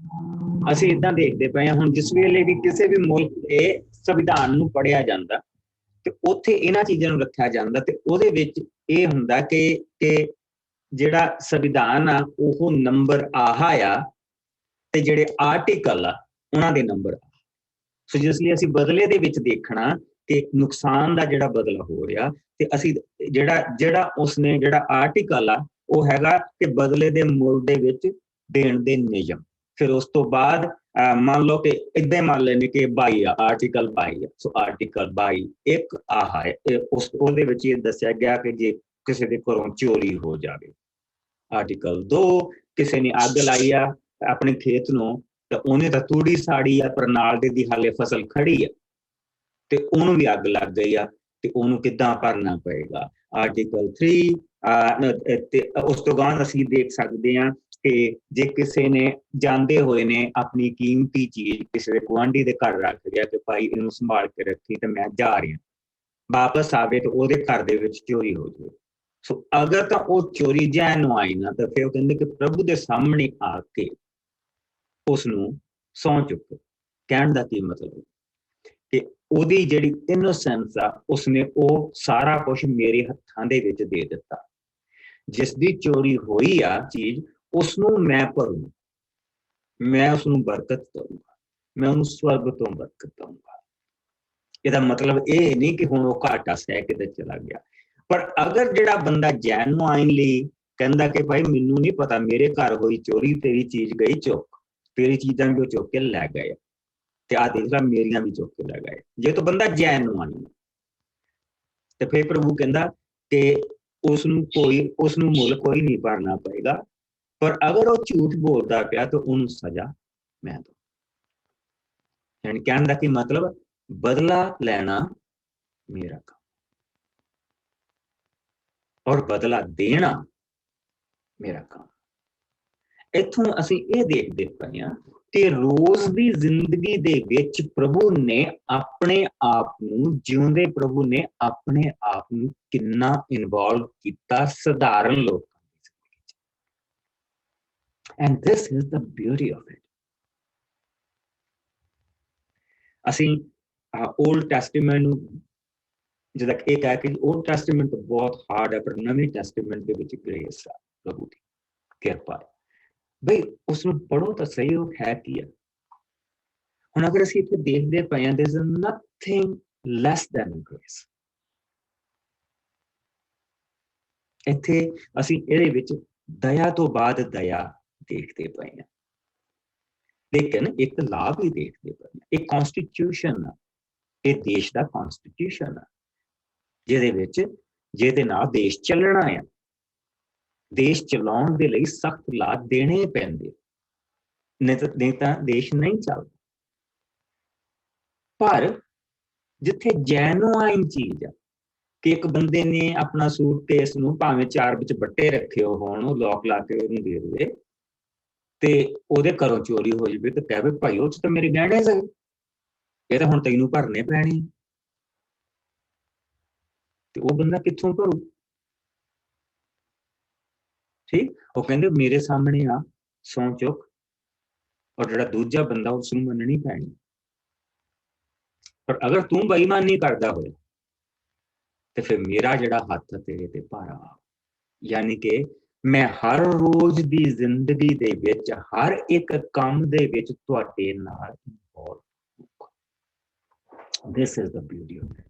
[SPEAKER 1] ਅਸੀਂ ਇਦਾਂ ਦੇਖਦੇ ਪਏ ਹਾਂ ਹੁਣ ਜਿਸ ਵੇਲੇ ਵੀ ਕਿਸੇ ਵੀ ਮੁਲਕ ਦੇ ਸੰਵਿਧਾਨ ਨੂੰ ਪੜ੍ਹਿਆ ਜਾਂਦਾ ਤੇ ਉੱਥੇ ਇਹਨਾਂ ਚੀਜ਼ਾਂ ਨੂੰ ਰੱਖਿਆ ਜਾਂਦਾ ਤੇ ਉਹਦੇ ਵਿੱਚ ਇਹ ਹੁੰਦਾ ਕਿ ਜਿਹੜਾ ਸੰਵਿਧਾਨ ਆ ਉਹ ਨੰਬਰ ਆਹ ਆ ਤੇ ਜਿਹੜੇ ਆਰਟੀਕਲ ਆ ਉਹਨਾਂ ਦੇ ਨੰਬਰ। ਸੋ ਜਿਸ ਲਈ ਅਸੀਂ ਬਦਲੇ ਦੇ ਵਿੱਚ ਦੇਖਣਾ ਕਿ ਨੁਕਸਾਨ ਦਾ ਜਿਹੜਾ ਬਦਲਾ ਹੋ ਰਿਹਾ ਤੇ ਅਸੀਂ ਜਿਹੜਾ ਉਸਨੇ ਜਿਹੜਾ ਆਰਟੀਕਲ ਆ ਉਹ ਹੈਗਾ ਕਿ ਬਦਲੇ ਦੇ ਮੁੱਲ ਦੇ ਵਿੱਚ ਦੇਣ ਦੇ ਨਿਯਮ। ਫਿਰ ਉਸ ਤੋਂ ਬਾਅਦ ਮੰਨ ਲਓ ਕਿ ਏਦਾਂ ਮੰਨ ਲੈਣੇ ਕਿ 22 ਆ, ਆਰਟੀਕਲ 22 ਆ। ਸੋ ਆਰਟੀਕਲ 22 ਇੱਕ ਆਹ ਹੈ, ਉਹਦੇ ਵਿੱਚ ਇਹ ਦੱਸਿਆ ਗਿਆ ਕਿ ਜੇ ਕਿਸੇ ਦੇ ਘਰੋਂ ਚੋਰੀ ਹੋ ਜਾਵੇ। ਆਰਟੀਕਲ 2 ਕਿਸੇ ਨੇ ਅੱਗ ਲਾਈ ਆ ਆਪਣੇ ਖੇਤ ਨੂੰ ਤੇ ਉਹਨੇ ਤਾਂ ਤੂੜੀ ਸਾੜੀ ਆ ਪਰ ਨਾਲ ਦੀ ਹਾਲੇ ਫਸਲ ਖੜੀ ਆ ਤੇ ਉਹਨੂੰ ਵੀ ਅੱਗ ਲੱਗ ਗਈ ਆ ਤੇ ਉਹਨੂੰ ਕਿੱਦਾਂ ਭਰਨਾ ਪਏਗਾ। ਆਰਟੀਕਲ 3 ਤੇ ਉਸ ਤੋਂ ਬਾਅਦ ਅਸੀਂ ਦੇਖ ਸਕਦੇ ਹਾਂ ਕਿ ਜੇ ਕਿਸੇ ਨੇ ਜਾਂਦੇ ਹੋਏ ਨੇ ਆਪਣੀ ਕੀਮਤੀ ਚੀਜ਼ ਕਿਸੇ ਦੇ ਗੁਆਂਢੀ ਦੇ ਘਰ ਰੱਖ ਗਿਆ ਕਿ ਭਾਈ ਇਹਨੂੰ ਸੰਭਾਲ ਕੇ ਰੱਖੀ ਤੇ ਮੈਂ ਜਾ ਰਿਹਾ, ਵਾਪਸ ਆਵੇ ਤੇ ਉਹਦੇ ਘਰ ਦੇ ਵਿੱਚ ਚੋਰੀ ਹੋ ਜਾਵੇ। ਸੋ ਅਗਰ ਤਾਂ ਉਹ ਚੋਰੀ ਜੈਨੂਆਈਨ ਆ ਤਾਂ ਫਿਰ ਉਹ ਕਹਿੰਦੇ ਕਿ ਪ੍ਰਭੂ ਦੇ ਸਾਹਮਣੇ ਆ ਕੇ ਉਸ ਨੂੰ ਸਹੁੰ ਚੁੱਕੋ। ਕਹਿਣ ਦਾ ਕੀ ਮਤਲਬ ਕਿ ਉਹਦੀ ਜਿਹੜੀ ਇਨੋਸੈਂਸ ਆ ਉਸਨੇ ਉਹ ਸਾਰਾ ਕੁਝ ਮੇਰੇ ਹੱਥਾਂ ਦੇ ਵਿੱਚ ਦੇ ਦਿੱਤਾ। ਜਿਸ ਦੀ ਚੋਰੀ ਹੋਈ ਆ ਚੀਜ਼ ਉਸਨੂੰ ਮੈਂ ਭਰੂ, ਮੈਂ ਉਸਨੂੰ ਬਰਕਤ ਦਊਂਗਾ, ਮੈਂ ਉਹਨੂੰ ਸਵਰਗ ਤੋਂ ਬਰਕਤ ਦਊਂਗਾ। ਇਹਦਾ ਮਤਲਬ ਇਹ ਨਹੀਂ ਕਿ ਹੁਣ ਉਹ ਘਾਟਾ ਸਹਿ ਕੇ ਚਲਾ ਗਿਆ। ਪਰ ਅਗਰ ਜਿਹੜਾ ਬੰਦਾ ਜੈਨੂਆਈਨਲੀ ਕਹਿੰਦਾ ਕਿ ਭਾਈ ਮੈਨੂੰ ਨਹੀਂ ਪਤਾ, ਮੇਰੇ ਘਰ ਹੋਈ ਚੋਰੀ, ਤੇਰੀ ਚੀਜ਼ ਗਈ ਚੁੱਕ, ਤੇਰੀ ਚੀਜ਼ਾਂ ਵੀ ਉਹ ਚੁੱਕ ਕੇ ਲੈ ਗਏ ਤੇ ਆ ਦੇਖ ਲਾ ਮੇਰੀਆਂ ਵੀ ਚੁੱਕ ਕੇ ਲੈ ਗਏ, ਜੇ ਤਾਂ ਬੰਦਾ ਜੈਨੂਆਈਨ ਤੇ ਫਿਰ ਪ੍ਰਭੂ ਕਹਿੰਦਾ ਕਿ ਉਸਨੂੰ ਮੁੱਲ ਕੋਈ ਨਹੀਂ ਭਰਨਾ ਪਏਗਾ। ਪਰ ਅਗਰ ਉਹ ਝੂਠ ਬੋਲਦਾ ਪਿਆ ਤਾਂ ਉਹਨੂੰ ਸਜ਼ਾ ਮੈਂ ਦਊਂ। ਯਾਨੀ ਕਹਿਣ ਦਾ ਕੀ ਮਤਲਬ, ਬਦਲਾ ਲੈਣਾ ਮੇਰਾ ਕੰਮ ਔਰ ਬਦਲਾ ਦੇਣਾ ਮੇਰਾ ਕੰਮ। ਇੱਥੋਂ ਅਸੀਂ ਇਹ ਦੇਖਦੇ ਪਏ ਹਾਂ ਕਿ ਰੋਜ਼ ਦੀ ਜ਼ਿੰਦਗੀ ਦੇ ਵਿੱਚ ਪ੍ਰਭੂ ਨੇ ਆਪਣੇ ਆਪ ਨੂੰ, ਜਿਉਂਦੇ ਪ੍ਰਭੂ ਨੇ ਆਪਣੇ ਆਪ ਨੂੰ ਕਿੰਨਾ ਇਨਵੋਲਵ ਕੀਤਾ ਸਧਾਰਨ ਲੋਕਾਂ ਦੀ ਜ਼ਿੰਦਗੀ ਚ। And this is the beauty of it. ਅਸੀਂ ਓਲਡ ਟੈਸਟੀਮੈਂਟ ਨੂੰ ਜਿੱਦਾਂ ਇਹ ਕਹਿ ਕੇ ਓਲਡ ਟੈਸਟੀਮੈਂਟ ਤਾਂ ਬਹੁਤ ਹਾਰਡ ਹੈ ਪਰ ਨਵੇਂ ਟੈਸਟੀਮੈਂਟ ਦੇ ਵਿੱਚ ਗ੍ਰੇਸ ਆ, ਪ੍ਰਭੂ ਦੀ ਕਿਰਪਾ। ਬਈ ਉਸਨੂੰ ਪੜ੍ਹੋ ਤਾਂ ਸਹੀ, ਉਹ ਹੈ ਕੀ ਆ। ਹੁਣ ਅਗਰ ਅਸੀਂ ਇੱਥੇ ਦੇਖਦੇ ਪਏ ਹਾਂ, there is nothing less than grace। ਇੱਥੇ ਅਸੀਂ ਇਹਦੇ ਵਿੱਚ ਦਇਆ ਤੋਂ ਬਾਅਦ ਦਇਆ ਦੇਖਦੇ ਪਏ ਹਾਂ, ਲੇਕਿਨ ਇੱਕ ਲਾਭ ਵੀ ਦੇਖਦੇ ਪਏ ਹਾਂ। ਇਹ ਕਨਸਟੀਟਿਊਸ਼ਨ ਆ, ਇਹ ਦੇਸ਼ ਦਾ ਕਨਸਟੀਟਿਊਸ਼ਨ ਆ ਜਿਹਦੇ ਨਾਲ ਦੇਸ਼ ਚੱਲਣਾ ਆ। ਦੇਸ਼ ਚਲਾਉਣ ਦੇ ਲਈ ਸਖਤ ਲਾਭ ਦੇਣੇ ਪੈਂਦੇ, ਨਹੀਂ ਤਾਂ ਦੇਸ਼ ਨਹੀਂ ਚੱਲਦਾ। ਪਰ ਜਿੱਥੇ ਜੈਨੂਆਈਨ ਚੀਜ਼ ਆ ਕਿ ਇੱਕ ਬੰਦੇ ਨੇ ਆਪਣਾ ਸੂਟਕੇਸ ਨੂੰ ਭਾਵੇਂ 4 ਵਿੱਚ ਬੱਟੇ ਰੱਖੇ ਹੋਣ, ਉਹ ਲੋਕ ਲਾ ਕੇ ਉਹਨੂੰ ਦੇ ਦੇਵੇ ਤੇ ਉਹਦੇ ਘਰੋਂ ਚੋਰੀ ਹੋ ਜਾਵੇ ਤੇ ਕਹੇ ਭਾਈ ਉਹ ਚ ਤਾਂ ਮੇਰੇ ਗਹਿਣੇ ਸੀ, ਇਹ ਤਾਂ ਹੁਣ ਤੈਨੂੰ ਭਰਨੇ ਪੈਣੇ, ਤੇ ਉਹ ਬੰਦਾ ਕਿੱਥੋਂ ਭਰੂ? ਠੀਕ, ਉਹ ਕਹਿੰਦੇ ਮੇਰੇ ਸਾਹਮਣੇ ਆ, ਸਹੁੰ ਚੁੱਕ, ਔਰ ਜਿਹੜਾ ਦੂਜਾ ਬੰਦਾ ਉਸਨੂੰ ਮੰਨਣੀ ਪੈਣੀ। ਪਰ ਅਗਰ ਤੂੰ ਬੇਈਮਾਨੀ ਕਰਦਾ ਹੋਇਆ ਤੇ ਫਿਰ ਮੇਰਾ ਜਿਹੜਾ ਹੱਥ ਤੇਰੇ ਤੇ ਭਾਰਾ। ਯਾਨੀ ਕਿ ਮੈਂ ਹਰ ਰੋਜ਼ ਦੀ ਜ਼ਿੰਦਗੀ ਦੇ ਵਿੱਚ ਹਰ ਇੱਕ ਕੰਮ ਦੇ ਵਿੱਚ ਤੁਹਾਡੇ ਨਾਲ ਇਨਵੋਲਵ ਹੋਊਗਾ। This is the beauty of it।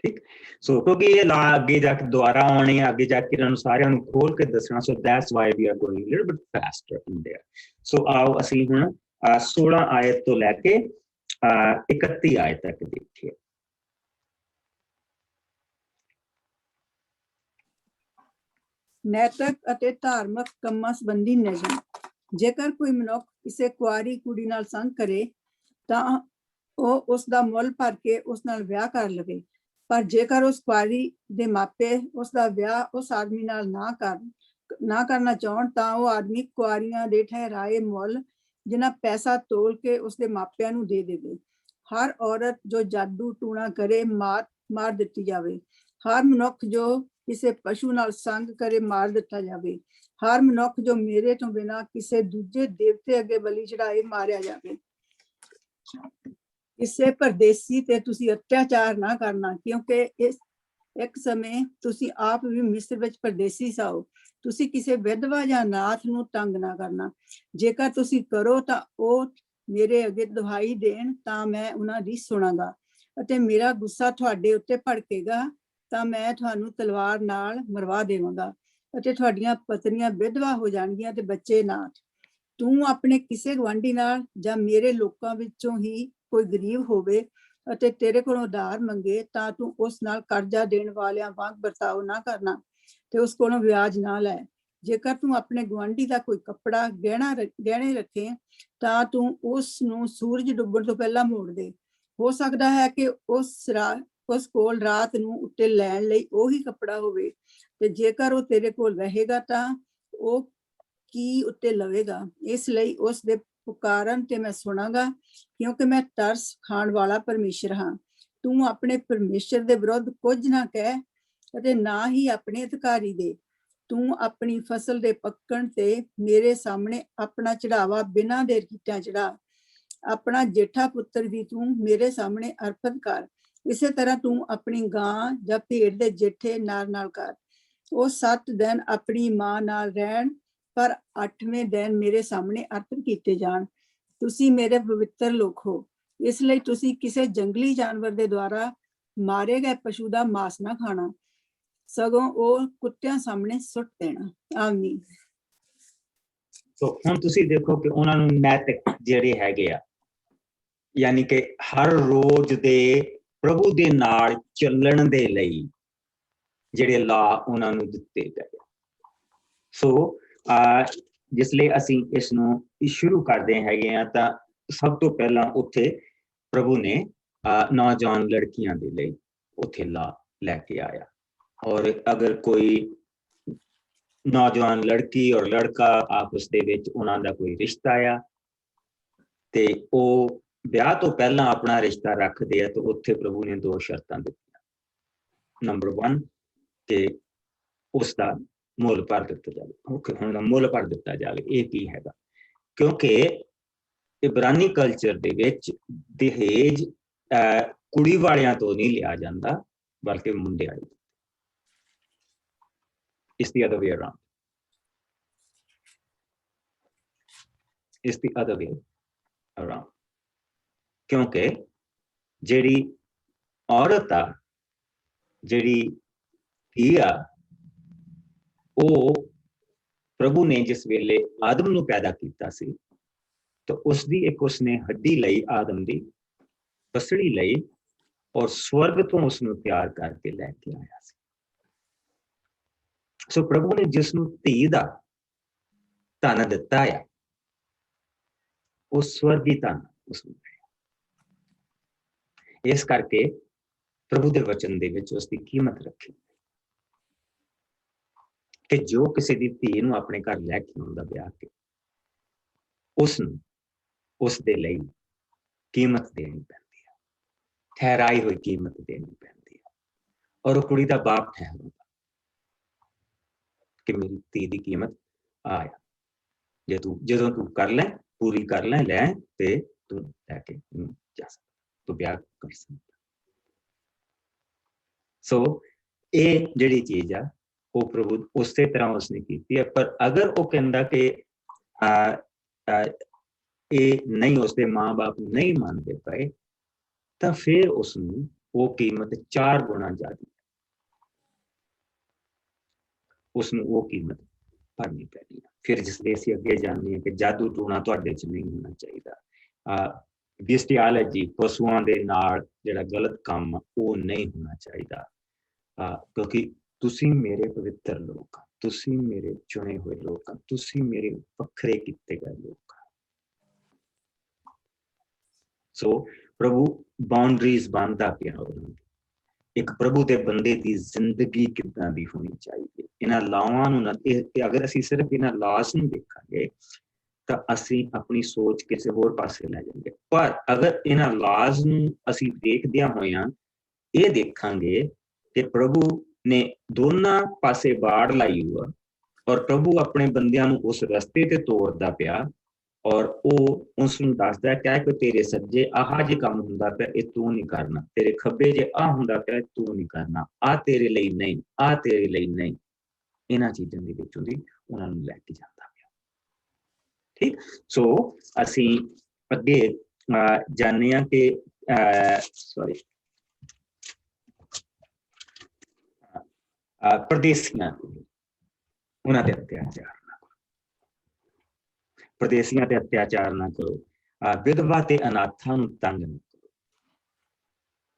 [SPEAKER 1] ਠੀਕ, ਸੋ ਕਿਉਂਕਿ ਇਹ ਲਾ ਅੱਗੇ ਜਾ ਕੇ ਦੁਆਰਾ ਆਉਣੀ ਹੈ, ਅੱਗੇ ਜਾ ਕੇ ਇਹਨਾਂ ਨੂੰ ਸਾਰਿਆਂ ਨੂੰ ਖੋਲ ਕੇ ਦੱਸਣਾ। So that's why we are going little bit faster in there. So ਆਓ ਅਸੀਂ ਹੁਣ 16 ਆਇਤ ਤੋਂ ਲੈ ਕੇ 31 ਆਇਤ ਤੱਕ ਦੇਖੀਏ।
[SPEAKER 5] ਨੈਤਿਕ ਅਤੇ ਧਾਰਮਿਕ ਕੰਮਾਂ ਸੰਬੰਧੀ ਨਿਯਮ। ਜੇਕਰ ਕੋਈ ਮਨੁੱਖ ਕਿਸੇ ਕੁਆਰੀ ਕੁੜੀ ਨਾਲ ਸੰਗ ਕਰੇ ਤਾਂ ਉਹ ਉਸ ਦਾ ਮੁੱਲ ਭਰ ਕੇ ਉਸ ਨਾਲ ਵਿਆਹ ਕਰ ਲਵੇ। ਪਰ ਜੇਕਰ ਉਸ ਕੁਆਰੀ ਦੇ ਮਾਪੇ ਉਸ ਦਾ ਵਿਆਹ ਉਸ ਆਦਮੀ ਨਾਲ ਨਾ ਕਰਨਾ ਚਾਹਣ ਤਾਂ ਉਹ ਆਦਮੀ ਕੁਆਰੀਆਂ ਦੇ ਠਹਿਰਾਏ ਮੁੱਲ ਜਿਨ੍ਹਾਂ ਪੈਸਾ ਤੋਲ ਕੇ ਉਸਦੇ ਮਾਪਿਆਂ ਨੂੰ ਦੇ ਦੇਵੇ। ਹਰ ਔਰਤ ਜੋ ਜਾਦੂ ਟੂਣਾ ਕਰੇ ਮਾਰ ਦਿੱਤੀ ਜਾਵੇ। ਹਰ ਮਨੁੱਖ ਜੋ ਕਿਸੇ ਪਸ਼ੂ ਨਾਲ ਸੰਗ ਕਰੇ ਮਾਰ ਦਿੱਤਾ ਜਾਵੇ। ਹਰ ਮਨੁੱਖ ਜੋ ਮੇਰੇ ਤੋਂ ਬਿਨਾਂ ਕਿਸੇ ਦੂਜੇ ਦੇਵਤੇ ਅੱਗੇ ਬਲੀ ਚੜਾਏ ਮਾਰਿਆ ਜਾਵੇ। ਕਿਸੇ ਪਰਦੇਸੀ ਤੇ ਤੁਸੀਂ ਅਤਿਆਚਾਰ ਨਾ ਕਰਨਾ, ਕਿਉਂਕਿ ਇਸ ਇੱਕ ਸਮੇਂ ਤੁਸੀਂ ਆਪ ਵੀ ਮਿਸਰ ਵਿੱਚ ਪਰਦੇਸੀ ਸਾਓ। ਤੁਸੀਂ ਕਿਸੇ ਵਿਧਵਾ ਜਾਂ ਅਨਾਥ ਨੂੰ ਤੰਗ ਨਾ ਕਰਨਾ। ਜੇਕਰ ਤੁਸੀਂ ਕਰੋ ਤਾਂ ਉਹ ਮੇਰੇ ਅੱਗੇ ਦੁਹਾਈ ਦੇਣ ਤਾਂ ਮੈਂ ਉਹਨਾਂ ਦੀ ਸੁਣਾਂਗਾ, ਅਤੇ ਮੇਰਾ ਗੁੱਸਾ ਤੁਹਾਡੇ ਉੱਤੇ ਭੜਕੇਗਾ ਤਾਂ ਮੈਂ ਤੁਹਾਨੂੰ ਤਲਵਾਰ ਨਾਲ ਮਰਵਾ ਦੇਵਾਂਗਾ, ਅਤੇ ਤੁਹਾਡੀਆਂ ਪਤਨੀਆਂ ਵਿਧਵਾ ਹੋ ਜਾਣਗੀਆਂ ਤੇ ਬੱਚੇ ਅਨਾਥ। ਤੂੰ ਆਪਣੇ ਕਿਸੇ ਗੁਆਂਢੀ ਨਾਲ ਜਾਂ ਮੇਰੇ ਲੋਕਾਂ ਵਿੱਚੋਂ ਹੀ ਕੋਈ ਗਰੀਬ ਹੋਵੇ ਅਤੇ ਤੇਰੇ ਕੋਲੋਂ ਉਧਾਰ ਮੰਗੇ ਤਾਂ ਤੂੰ ਉਸ ਨਾਲ ਕਰਜ਼ਾ ਦੇਣ ਵਾਲਿਆਂ ਵਾਂਗ ਵਰਤਾਓ ਨਾ ਕਰਨਾ ਤੇ ਉਸ ਕੋਲੋਂ ਵਿਆਜ ਨਾ ਲੈ। ਜੇਕਰ ਤੂੰ ਆਪਣੇ ਗੁਆਂਢੀ ਦਾ ਕੋਈ ਕੱਪੜਾ ਗਹਿਣੇ ਰੱਖੇ ਤਾਂ ਤੂੰ ਉਸ ਨੂੰ ਸੂਰਜ ਡੁੱਬਣ ਤੋਂ ਪਹਿਲਾਂ ਮੋੜ ਦੇ। ਹੋ ਸਕਦਾ ਹੈ ਕਿ ਉਸ ਕੋਲ ਰਾਤ ਨੂੰ ਉੱਤੇ ਲੈਣ ਲਈ ਉਹੀ ਕੱਪੜਾ ਹੋਵੇ, ਤੇ ਜੇਕਰ ਉਹ ਤੇਰੇ ਕੋਲ ਰਹੇਗਾ ਤਾਂ ਉਹ ਕੀ ਉੱਤੇ ਲਵੇਗਾ। ਇਸ ਲਈ ਉਸ ਦੇ ਪੁਕਾਰਨ ਤੇ ਮੈਂ ਸੁਣਾਂਗਾ, ਕਿਉਂਕਿ ਮੈਂ ਤਰਸ ਖਾਣ ਵਾਲਾ ਪਰਮੇਸ਼ਰ ਹਾਂ। ਤੂੰ ਆਪਣੇ ਪਰਮੇਸ਼ਰ ਦੇ ਵਿਰੁੱਧ ਕੁਝ ਨਾ ਕਹਿ ਅਤੇ ਨਾ ਹੀ ਆਪਣੇ ਅਧਿਕਾਰੀ ਦੇ। ਤੂੰ ਆਪਣੀ ਫਸਲ ਦੇ ਪੱਕਣ ਤੇ ਮੇਰੇ ਸਾਹਮਣੇ ਆਪਣਾ ਚੜਾਵਾ ਬਿਨਾਂ ਦੇਰ ਕੀਤਿਆਂ ਚੜਾ। ਆਪਣਾ ਜੇਠਾ ਪੁੱਤਰ ਵੀ ਤੂੰ ਮੇਰੇ ਸਾਹਮਣੇ ਅਰਪਿਤ ਕਰ। ਇਸੇ ਤਰ੍ਹਾਂ ਤੂੰ ਆਪਣੀ ਗਾਂ ਜਾਂ ਭੇਡ ਦੇ ਜੇਠੇ ਨਰ ਨਾਲ ਕਰ। ਉਹ 7 ਦਿਨ ਆਪਣੀ ਮਾਂ ਨਾਲ ਰਹਿਣ, ਪਰ 8ਵੇਂ ਦਿਨ ਮੇਰੇ ਸਾਹਮਣੇ ਅਰਪਿਤ ਕੀਤੇ ਜਾਣ। ਤੁਸੀਂ ਮੇਰੇ ਪਵਿੱਤਰ ਲੋਕ ਹੋ, ਇਸ ਲਈ ਤੁਸੀਂ ਕਿਸੇ ਜੰਗਲੀ ਜਾਨਵਰ ਦੇ ਦੁਆਰਾ ਮਾਰੇ ਗਏ ਪਸ਼ੂ ਦਾ ਮਾਸ ਨਾ ਖਾਣਾ, ਸਗੋਂ ਉਹ ਕੁੱਤਿਆਂ ਸਾਹਮਣੇ ਸੁੱਟ ਦੇਣਾ। ਆਮੀਨ।
[SPEAKER 1] ਸੋ ਹੁਣ ਤੁਸੀਂ ਦੇਖੋ ਕਿ ਉਹਨਾਂ ਨੂੰ ਨੈਤਿਕ ਜਿਹੜੇ ਹੈਗੇ ਆ, ਯਾਨੀ ਕਿ ਹਰ ਰੋਜ਼ ਦੇ ਪ੍ਰਭੂ ਦੇ ਨਾਲ ਚੱਲਣ ਦੇ ਲਈ ਜਿਹੜੇ ਲਾ ਉਹਨਾਂ ਨੂੰ ਦਿੱਤੇ ਗਏ। ਸੋ ਜਿਸ ਲਈ ਅਸੀਂ ਇਸ ਨੂੰ ਸ਼ੁਰੂ ਕਰਦੇ ਹੈਗੇ ਆ, ਤਾਂ ਸਭ ਤੋਂ ਪਹਿਲਾਂ ਉੱਥੇ ਪ੍ਰਭੂ ਨੇ ਨੌਜਵਾਨ ਲੜਕੀਆਂ ਦੇ ਲਈ ਉੱਥੇ ਲਾ ਲੈ ਕੇ ਆਇਆ। ਔਰ ਅਗਰ ਕੋਈ ਨੌਜਵਾਨ ਲੜਕੀ ਔਰ ਲੜਕਾ ਆਪਸ ਦੇ ਵਿੱਚ ਉਹਨਾਂ ਦਾ ਕੋਈ ਰਿਸ਼ਤਾ ਆ ਤੇ ਉਹ ਵਿਆਹ ਤੋਂ ਪਹਿਲਾਂ ਆਪਣਾ ਰਿਸ਼ਤਾ ਰੱਖਦੇ ਆ, ਤਾਂ ਉੱਥੇ ਪ੍ਰਭੂ ਨੇ 2 ਸ਼ਰਤਾਂ ਦਿੱਤੀਆਂ। ਨੰਬਰ 1 ਕਿ ਉਸ ਦਾ ਮੁੱਲ ਭਰ ਦਿੱਤਾ ਜਾਵੇ। ਹੁਣ ਮੁੱਲ ਭਰ ਦਿੱਤਾ ਜਾਵੇ, ਇਹ ਕੀ ਹੈਗਾ? ਕਿਉਂਕਿ ਇਬਰਾਨੀ ਕਲਚਰ ਦੇ ਵਿੱਚ ਦਹੇਜ ਕੁੜੀ ਵਾਲਿਆਂ ਤੋਂ ਨਹੀਂ ਲਿਆ ਜਾਂਦਾ, ਬਲਕਿ ਮੁੰਡੇ ਵਾਲੇ। It's the other way around. It's the other way around. ਕਿਉਂਕਿ ਜਿਹੜੀ ਔਰਤ ਆ, ਜਿਹੜੀ ਧੀ ਆ, ਉਹ ਪ੍ਰਭੂ ਨੇ ਜਿਸ ਵੇਲੇ ਆਦਮ ਨੂੰ ਪੈਦਾ ਕੀਤਾ ਸੀ ਤਾਂ ਉਸਨੇ ਹੱਡੀ ਲਈ, ਆਦਮ ਦੀ ਪਸੜੀ ਲਈ, ਔਰ ਸਵਰਗ ਤੋਂ ਉਸਨੂੰ ਤਿਆਰ ਕਰਕੇ ਲੈ ਕੇ ਆਇਆ ਸੀ। ਸੋ ਪ੍ਰਭੂ ਨੇ ਜਿਸ ਨੂੰ ਧੀ ਦਾ ਧਨ ਦਿੱਤਾ ਆ, ਉਹ ਸਵਰਗੀ ਧਨ ਉਸਨੂੰ ਮਿਲਿਆ। ਇਸ ਕਰਕੇ ਪ੍ਰਭੂ ਦੇ ਵਚਨ ਦੇ ਵਿੱਚ ਉਸਦੀ ਕੀਮਤ ਰੱਖੀ ਕਿ ਜੋ ਕਿਸੇ ਦੀ ਧੀ ਨੂੰ ਆਪਣੇ ਘਰ ਲੈ ਕੇ ਆਉਂਦਾ ਵਿਆਹ ਕੇ, ਉਸਨੂੰ ਉਸਦੇ ਲਈ ਕੀਮਤ ਦੇਣੀ ਪੈਂਦੀ ਹੈ, ਠਹਿਰਾਈ ਹੋਈ ਕੀਮਤ ਦੇਣੀ ਪੈਂਦੀ ਹੈ। ਔਰ ਉਹ ਕੁੜੀ ਦਾ ਬਾਪ ਠਹਿਰਾਉਂਦਾ ਕਿ ਮੇਰੀ ਧੀ ਦੀ ਕੀਮਤ ਆ, ਜਦੋਂ ਤੂੰ ਕਰ ਲੈ, ਪੂਰੀ ਕਰ ਲੈ ਤੇ ਤੂੰ ਲੈ ਕੇ ਜਾ ਸਕਦਾ, ਤੂੰ ਵਿਆਹ ਕਰ ਸਕਦਾ। ਸੋ ਇਹ ਜਿਹੜੀ ਚੀਜ਼ ਆ ਉਹ ਪ੍ਰਭੂ ਉਸੇ ਤਰ੍ਹਾਂ ਉਸਨੇ ਕੀਤੀ ਹੈ। ਪਰ ਅਗਰ ਉਹ ਕਹਿੰਦਾ ਕਿ ਇਹ ਨਹੀਂ, ਉਸਦੇ ਮਾਂ-ਬਾਪ ਨਹੀਂ ਮੰਨਦੇ ਪਏ, ਤਾਂ ਫਿਰ ਉਸਨੂੰ ਉਹ ਕੀਮਤ 4 ਗੁਣਾ ਜ਼ਿਆਦਾ ਉਸਨੂੰ ਉਹ ਕੀਮਤ ਭਰਨੀ ਪੈਣੀ ਹੈ। ਫਿਰ ਜਿਸ ਲਈ ਅਸੀਂ ਅੱਗੇ ਜਾਣਦੇ ਹਾਂ ਕਿ ਜਾਦੂ ਟੂਣਾ ਤੁਹਾਡੇ 'ਚ ਨਹੀਂ ਹੋਣਾ ਚਾਹੀਦਾ, ਬਿਸਟੀਆਲੋਜੀ, ਪਸ਼ੂਆਂ ਦੇ ਨਾਲ ਜਿਹੜਾ ਗਲਤ ਕੰਮ ਉਹ ਨਹੀਂ ਹੋਣਾ ਚਾਹੀਦਾ, ਕਿਉਂਕਿ ਤੁਸੀਂ ਮੇਰੇ ਪਵਿੱਤਰ ਲੋਕ, ਤੁਸੀਂ ਮੇਰੇ ਚੁਣੇ ਹੋਏ ਲੋਕ, ਤੁਸੀਂ ਮੇਰੇ ਵੱਖਰੇ ਕੀਤੇ ਗਏ ਲੋਕ। ਸੋ ਪ੍ਰਭੂ ਬਾਉਂਡਰੀਜ਼ ਬੰਨਦਾ ਪਿਆ ਉਹਨਾਂ ਦੀ। ਇੱਕ ਪ੍ਰਭੂ ਦੇ ਬੰਦੇ ਦੀ ਜ਼ਿੰਦਗੀ ਕਿੱਦਾਂ ਦੀ ਹੋਣੀ ਚਾਹੀਦੀ। ਇਹਨਾਂ ਲਾਵਾਂ ਨੂੰ ਅਗਰ ਅਸੀਂ ਸਿਰਫ ਇਹਨਾਂ ਲਾਜ਼ ਨੂੰ ਦੇਖਾਂਗੇ ਤਾਂ ਅਸੀਂ ਆਪਣੀ ਸੋਚ ਕਿਸੇ ਹੋਰ ਪਾਸੇ ਲੈ ਜਾਵਾਂਗੇ। ਪਰ ਅਗਰ ਇਹਨਾਂ ਲਾਜ਼ ਨੂੰ ਅਸੀਂ ਦੇਖਦਿਆਂ ਹੋਇਆਂ ਇਹ ਦੇਖਾਂਗੇ ਕਿ ਪ੍ਰਭੂ ਨੇ ਦੋਨਾਂ ਪਾਸੇ ਬਾੜ ਲਾਈ ਹੋਆ, ਔਰ ਪ੍ਰਭੂ ਆਪਣੇ ਬੰਦਿਆਂ ਨੂੰ ਉਸ ਰਸਤੇ ਤੇ ਤੋਰਦਾ ਪਿਆ ਔਰ ਉਹ ਉਸ ਨੂੰ ਦੱਸਦਾ ਹੈ ਕਿ ਤੇਰੇ ਸੱਜੇ ਆਹ ਜੇ ਕੰਮ ਹੁੰਦਾ ਪਿਆ ਇਹ ਤੂੰ ਨਹੀਂ ਕਰਨਾ, ਤੇਰੇ ਖੱਬੇ ਜੇ ਆਹ ਹੁੰਦਾ ਪਿਆ ਤੂੰ ਨਹੀਂ ਕਰਨਾ, ਆਹ ਤੇਰੇ ਲਈ ਨਹੀਂ, ਆਹ ਤੇਰੇ ਲਈ ਨਹੀਂ। ਇਹਨਾਂ ਚੀਜ਼ਾਂ ਦੇ ਵਿੱਚੋਂ ਦੀ ਉਹਨਾਂ ਨੂੰ ਲੈ ਕੇ ਜਾਂਦਾ ਪਿਆ। ਠੀਕ, ਸੋ ਅਸੀਂ ਅੱਗੇ ਜਾਣਦੇ ਹਾਂ ਕਿ ਸੌਰੀ ਪਰਦੇਸੀਆਂ ਉਹਨਾਂ ਤੇ ਅਤਿਆਚਾਰ ਨਾ ਕਰੋ, ਪਰਦੇਸੀਆਂ ਤੇ ਅਤਿਆਚਾਰ ਨਾ ਕਰੋ, ਵਿਧਵਾ ਤੇ ਅਨਾਥਾਂ ਨੂੰ ਤੰਗ ਨਾ ਕਰੋ,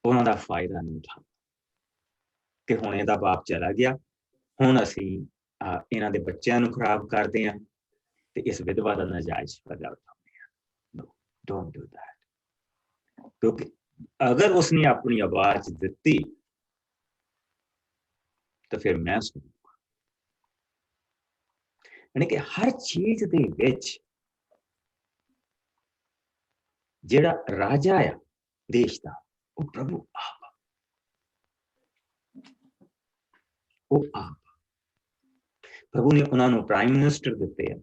[SPEAKER 1] ਉਹਨਾਂ ਦਾ ਫਾਇਦਾ ਨਹੀਂ ਉਠਾਓ ਕਿ ਹੁਣ ਇਹਦਾ ਬਾਪ ਚਲਾ ਗਿਆ, ਹੁਣ ਅਸੀਂ ਇਹਨਾਂ ਦੇ ਬੱਚਿਆਂ ਨੂੰ ਖਰਾਬ ਕਰਦੇ ਹਾਂ ਤੇ ਇਸ ਵਿਧਵਾ ਦਾ ਨਾਜਾਇਜ਼ ਫਾਇਦਾ ਉਠਾਉਂਦੇ ਹਾਂ। ਡੋਂਟ ਡੂ दैट, ਕਿਉਂਕਿ ਅਗਰ ਉਸਨੇ ਆਪਣੀ ਆਵਾਜ਼ ਦਿੱਤੀ ਤਾਂ ਫਿਰ ਮੈਂ ਸੁਣੂਗਾ। यानी कि हर चीज दे विच जेड़ा राजा आ देश दा वो प्रभु आप, वो आप। प्रभु ने उन्होंने प्राइम मिनिस्टर दिते हैं,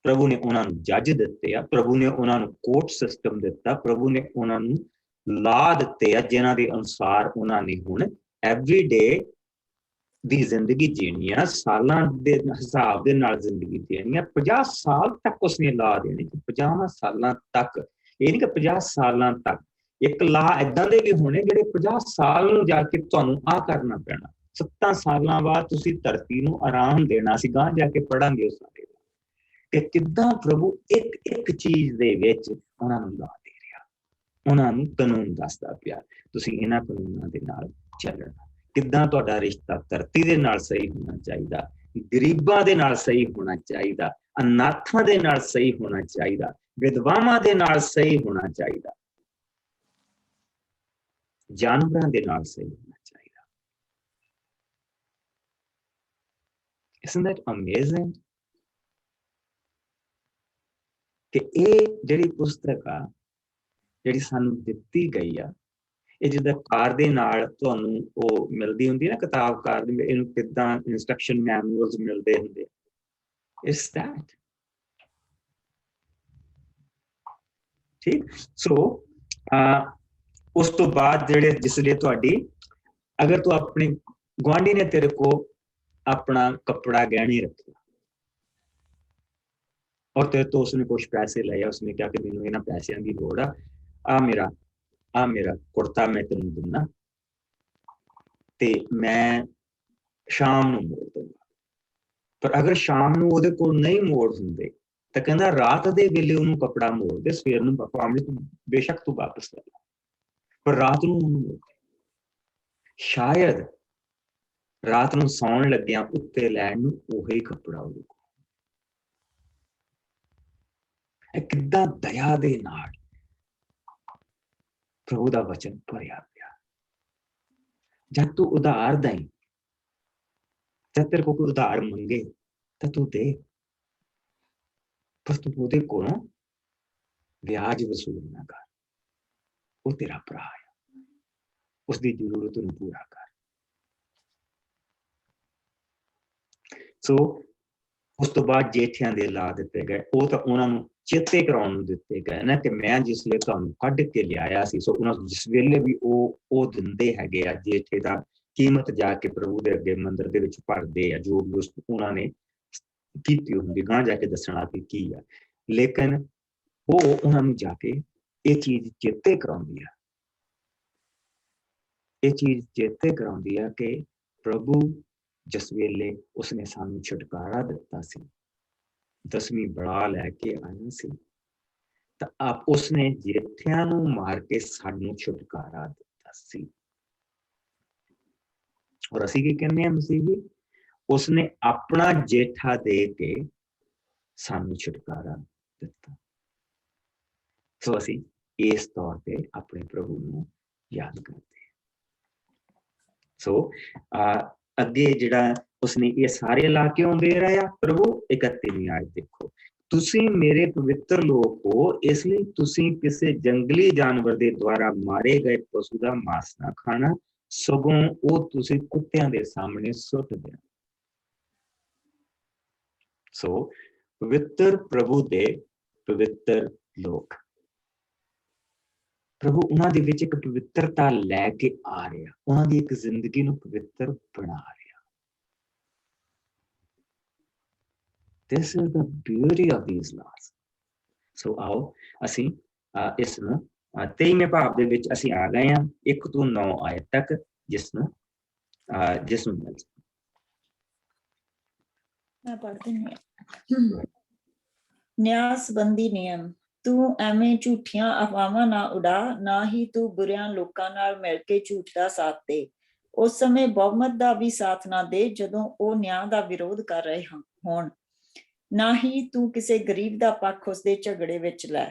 [SPEAKER 1] प्रभु ने उन्होंने जज दिते हैं, प्रभु ने उन्होंने कोर्ट सिस्टम दिता, प्रभु ने उन्होंने ला दिते हैं जिन्हां दे अनुसार उन्होंने हुण एवरीडे ਦੀ ਜ਼ਿੰਦਗੀ ਜੀਣੀ ਆ, ਸਾਲਾਂ ਦੇ ਹਿਸਾਬ ਦੇ ਨਾਲ ਜ਼ਿੰਦਗੀ ਜੀਣੀ ਆ। 50 ਸਾਲ ਤੱਕ ਉਸਨੇ ਲਾ ਦੇਣੀ, 50 ਸਾਲਾਂ ਤੱਕ, ਇਹ ਨਹੀਂ ਕਿ 50 ਸਾਲਾਂ ਤੱਕ। ਇੱਕ ਲਾ ਏਦਾਂ ਦੇ ਵੀ ਹੋਣੇ ਜਿਹੜੇ 50 ਸਾਲ ਨੂੰ ਜਾ ਕੇ ਤੁਹਾਨੂੰ ਆਹ ਕਰਨਾ ਪੈਣਾ, 7 ਸਾਲਾਂ ਬਾਅਦ ਤੁਸੀਂ ਧਰਤੀ ਨੂੰ ਆਰਾਮ ਦੇਣਾ ਸੀ। ਗਾਂ ਜਾ ਕੇ ਪੜਾਂਗੇ ਉਸ ਬਾਰੇ ਕਿ ਕਿੱਦਾਂ ਪ੍ਰਭੂ ਇੱਕ ਇੱਕ ਚੀਜ਼ ਦੇ ਵਿੱਚ ਉਹਨਾਂ ਨੂੰ ਲਾ ਦੇ ਰਿਹਾ, ਉਹਨਾਂ ਨੂੰ ਕਾਨੂੰਨ ਦੱਸਦਾ ਪਿਆ, ਤੁਸੀਂ ਇਹਨਾਂ ਕਾਨੂੰਨਾਂ ਦੇ ਨਾਲ ਚੱਲਣਾ। ਕਿੱਦਾਂ ਤੁਹਾਡਾ ਰਿਸ਼ਤਾ ਧਰਤੀ ਦੇ ਨਾਲ ਸਹੀ ਹੋਣਾ ਚਾਹੀਦਾ, ਗਰੀਬਾਂ ਦੇ ਨਾਲ ਸਹੀ ਹੋਣਾ ਚਾਹੀਦਾ, ਅਨਾਥਾਂ ਦੇ ਨਾਲ ਸਹੀ ਹੋਣਾ ਚਾਹੀਦਾ, ਵਿਧਵਾਵਾਂ ਦੇ ਨਾਲ ਸਹੀ ਹੋਣਾ ਚਾਹੀਦਾ, ਜਾਨਵਰਾਂ ਦੇ ਨਾਲ ਸਹੀ ਹੋਣਾ ਚਾਹੀਦਾ। Isn't that amazing? ਕਿ ਇਹ ਜਿਹੜੀ ਪੁਸਤਕ ਆ ਜਿਹੜੀ ਸਾਨੂੰ ਦਿੱਤੀ ਗਈ ਆ, ਇਹ ਜਿੱਦਾਂ ਕਾਰ ਦੇ ਨਾਲ ਤੁਹਾਨੂੰ ਉਹ ਮਿਲਦੀ ਹੁੰਦੀ ਨਾ ਕਿਤਾਬ, ਕਾਰ ਦੇ ਇਹਨੂੰ ਕਿੱਦਾਂ ਇੰਸਟਰਕਸ਼ਨ ਮੈਨੂਅਲਸ ਮਿਲਦੇ ਹੁੰਦੇ, ਇਸ ਦੈਟ। ਠੀਕ, ਸੋ ਉਸ ਤੋਂ ਬਾਅਦ ਜਿਹੜੇ ਜਿਸਲੇ ਤੁਹਾਡੀ ਅਗਰ ਤੂੰ ਆਪਣੇ ਗੁਆਂਢੀ ਨੇ ਤੇਰੇ ਕੋ ਆਪਣਾ ਕੱਪੜਾ ਗਹਿਣੇ ਰੱਖਿਆ ਔਰ ਤੇਰੇ ਤੋਂ ਉਸਨੇ ਕੁਛ ਪੈਸੇ ਲਏ, ਉਸਨੇ ਕਿਹਾ ਕਿ ਮੈਨੂੰ ਇਹਨਾਂ ਪੈਸਿਆਂ ਦੀ ਲੋੜ ਆ ਮੇਰਾ ਕੁੜਤਾ ਮੈਂ ਤੈਨੂੰ ਦਿੰਦਾ ਤੇ ਮੈਂ ਸ਼ਾਮ ਨੂੰ ਮੋੜ ਦੂੰਗਾ। ਪਰ ਅਗਰ ਸ਼ਾਮ ਨੂੰ ਉਹਦੇ ਕੋਲ ਨਹੀਂ ਮੋੜ ਹੁੰਦੇ ਤਾਂ ਕਹਿੰਦਾ ਰਾਤ ਦੇ ਵੇਲੇ ਉਹਨੂੰ ਕੱਪੜਾ ਮੋੜ ਦੇ, ਸਵੇਰ ਨੂੰ ਭਾਵੇਂ ਤੂੰ ਬੇਸ਼ੱਕ ਤੂੰ ਵਾਪਸ ਲੈ ਲੈ, ਪਰ ਰਾਤ ਨੂੰ ਉਹਨੂੰ ਮੋੜ ਦੇ। ਸ਼ਾਇਦ ਰਾਤ ਨੂੰ ਸੌਣ ਲੱਗਿਆ ਉੱਤੇ ਲੈਣ ਨੂੰ ਉਹੀ ਕੱਪੜਾ ਉਹਦੇ ਕੋਲ। ਇਹ ਕਿੱਦਾਂ ਦਇਆ ਦੇ ਨਾਲ ਪ੍ਰਭੂ ਦਾ ਵਚਨ ਭਰਿਆ ਪਿਆ। ਜਦ ਤੂੰ ਉਧਾਰ ਦੇਂ, ਜਦ ਤੇਰੇ ਕੋਲ ਕੋਈ ਉਧਾਰ ਮੰਗੇ ਤਾਂ ਤੂੰ ਦੇ, ਪਰ ਤੂੰ ਉਹਦੇ ਕੋਲੋਂ ਵਿਆਜ ਵਸੂਲ ਨਾ ਕਰ। ਉਹ ਤੇਰਾ ਭਰਾ ਹੈ, ਉਸਦੀ ਜ਼ਰੂਰਤ ਨੂੰ ਪੂਰਾ ਕਰ। ਸੋ ਉਸ ਤੋਂ ਬਾਅਦ ਜੇਠਿਆਂ ਦੇ ਲਾ ਦਿੱਤੇ ਗਏ, ਉਹ ਤਾਂ ਉਹਨਾਂ ਨੂੰ ਚੇਤੇ ਕਰਾਉਣ ਨੂੰ ਦਿੱਤੇ ਗਏ ਨਾ ਕਿ ਮੈਂ ਜਿਸ ਵੇਲੇ ਤੁਹਾਨੂੰ ਕੱਢ ਕੇ ਲਿਆਇਆ ਸੀ। ਸੋ ਉਹਨਾਂ ਜਿਸ ਵੇਲੇ ਵੀ ਉਹ ਦਿੰਦੇ ਹੈਗੇ ਆ ਜੇਠੇ ਦਾ ਕੀਮਤ ਜਾ ਕੇ ਪ੍ਰਭੂ ਦੇ ਅੱਗੇ ਮੰਦਿਰ ਦੇ ਵਿੱਚ ਭਰਦੇ ਆ, ਜੋ ਵੀ ਉਹਨਾਂ ਨੇ ਕੀਤੀ ਹੁੰਦੀ, ਗਾਂ ਜਾ ਕੇ ਦੱਸਣਾ ਕਿ ਕੀ ਆ। ਲੇਕਿਨ ਉਹ ਉਹਨਾਂ ਨੂੰ ਜਾ ਕੇ ਇਹ ਚੀਜ਼ ਚੇਤੇ ਕਰਾਉਂਦੀ ਆ, ਇਹ ਚੀਜ਼ ਚੇਤੇ ਕਰਾਉਂਦੀ ਆ ਕਿ ਪ੍ਰਭੂ ਜਿਸ ਵੇਲੇ ਉਸਨੇ ਸਾਨੂੰ ਛੁਟਕਾਰਾ ਦਿੱਤਾ ਸੀ, 10ਵੀਂ ਬੜਾ ਲੈ ਕੇ ਆਇਆ ਸੀ, ਤਾਂ ਆਪ ਉਸਨੇ ਜੇਠਿਆਂ ਨੂੰ ਮਾਰ ਕੇ ਸਾਨੂੰ ਛੁਟਕਾਰਾ ਦਿੱਤਾ ਸੀ। ਔਰ ਅਸੀਂ ਕੀ ਕਹਿੰਦੇ ਹਾਂ ਮਸੀਹੀ, ਉਸਨੇ ਆਪਣਾ ਜੇਠਾ ਦੇ ਕੇ ਸਾਨੂੰ ਛੁਟਕਾਰਾ ਦਿੱਤਾ। ਸੋ ਅਸੀਂ ਇਸ ਤੌਰ ਤੇ ਆਪਣੇ ਪ੍ਰਭੂ ਨੂੰ ਯਾਦ ਕਰਦੇ ਹਾਂ। ਸੋ ਅੱਗੇ ਜਿਹੜਾ ਉਸਨੇ ਇਹ ਸਾਰੇ ਲਾ ਕੇ ਆਉਂਦੇ ਰਿਹਾ ਪ੍ਰਭੂ। 31ਵੀਂ ਆਇਤ ਦੇਖੋ, ਤੁਸੀਂ ਮੇਰੇ ਪਵਿੱਤਰ ਲੋਕ ਹੋ, ਇਸ ਲਈ ਤੁਸੀਂ ਕਿਸੇ ਜੰਗਲੀ ਜਾਨਵਰ ਦੇ ਦੁਆਰਾ ਮਾਰੇ ਗਏ ਪਸ਼ੂ ਦਾ ਮਾਸ ਨਾ ਖਾਣਾ, ਸਗੋਂ ਉਹ ਤੁਸੀਂ ਕੁੱਤਿਆਂ ਦੇ ਸਾਹਮਣੇ ਸੁੱਟ ਦੇਣਾ। ਸੋ ਪਵਿੱਤਰ ਪ੍ਰਭੂ ਦੇ ਪਵਿੱਤਰ ਲੋਕ। ਪ੍ਰਭੂ ਉਹਨਾਂ ਦੇ ਵਿੱਚ ਇੱਕ ਪਵਿੱਤਰਤਾ ਲੈ ਕੇ ਆ ਰਿਹਾ, ਉਹਨਾਂ ਦੀ ਇੱਕ ਜ਼ਿੰਦਗੀ ਨੂੰ ਪਵਿੱਤਰ ਬਣਾ ਰਿਹਾ। This is the beauty of these laws. So ਆਓ ਅਸੀਂ ਇਸ ਨੂੰ 23ਵੇਂ ਭਾਵ ਦੇ ਵਿੱਚ ਅਸੀਂ ਆ ਗਏ ਹਾਂ, 1 ਤੋਂ 9 ਆਇਤ ਤੱਕ, ਜਿਸ ਨੂੰ
[SPEAKER 4] ਮੈਂ ਪੜ੍ਹ ਦਿੰਦੀ ਹਾਂ। ਨਿਆਂ ਸੰਬੰਧੀ ਨਿਯਮ। ਤੂੰ ਐਵੇਂ ਝੂਠੀਆਂ ਅਫਵਾਹਾਂ ਨਾ ਉਡਾ, ਨਾ ਹੀ ਤੂੰ ਬੁਰਿਆਂ ਲੋਕਾਂ ਨਾਲ ਮਿਲ ਕੇ ਝੂਠ ਦਾ ਸਾਥ ਦੇ। ਉਸ ਸਮੇਂ ਬਹੁਮਤ ਦਾ ਵੀ ਸਾਥ ਨਾ ਦੇ ਜਦੋਂ ਉਹ ਨਿਆਂ ਦਾ ਵਿਰੋਧ ਕਰ ਰਹੇ ਹੋਣ। ਨਾ ਹੀ ਤੂੰ ਕਿਸੇ ਗਰੀਬ ਦਾ ਪੱਖ ਉਸਦੇ ਝਗੜੇ ਵਿੱਚ ਲੈ।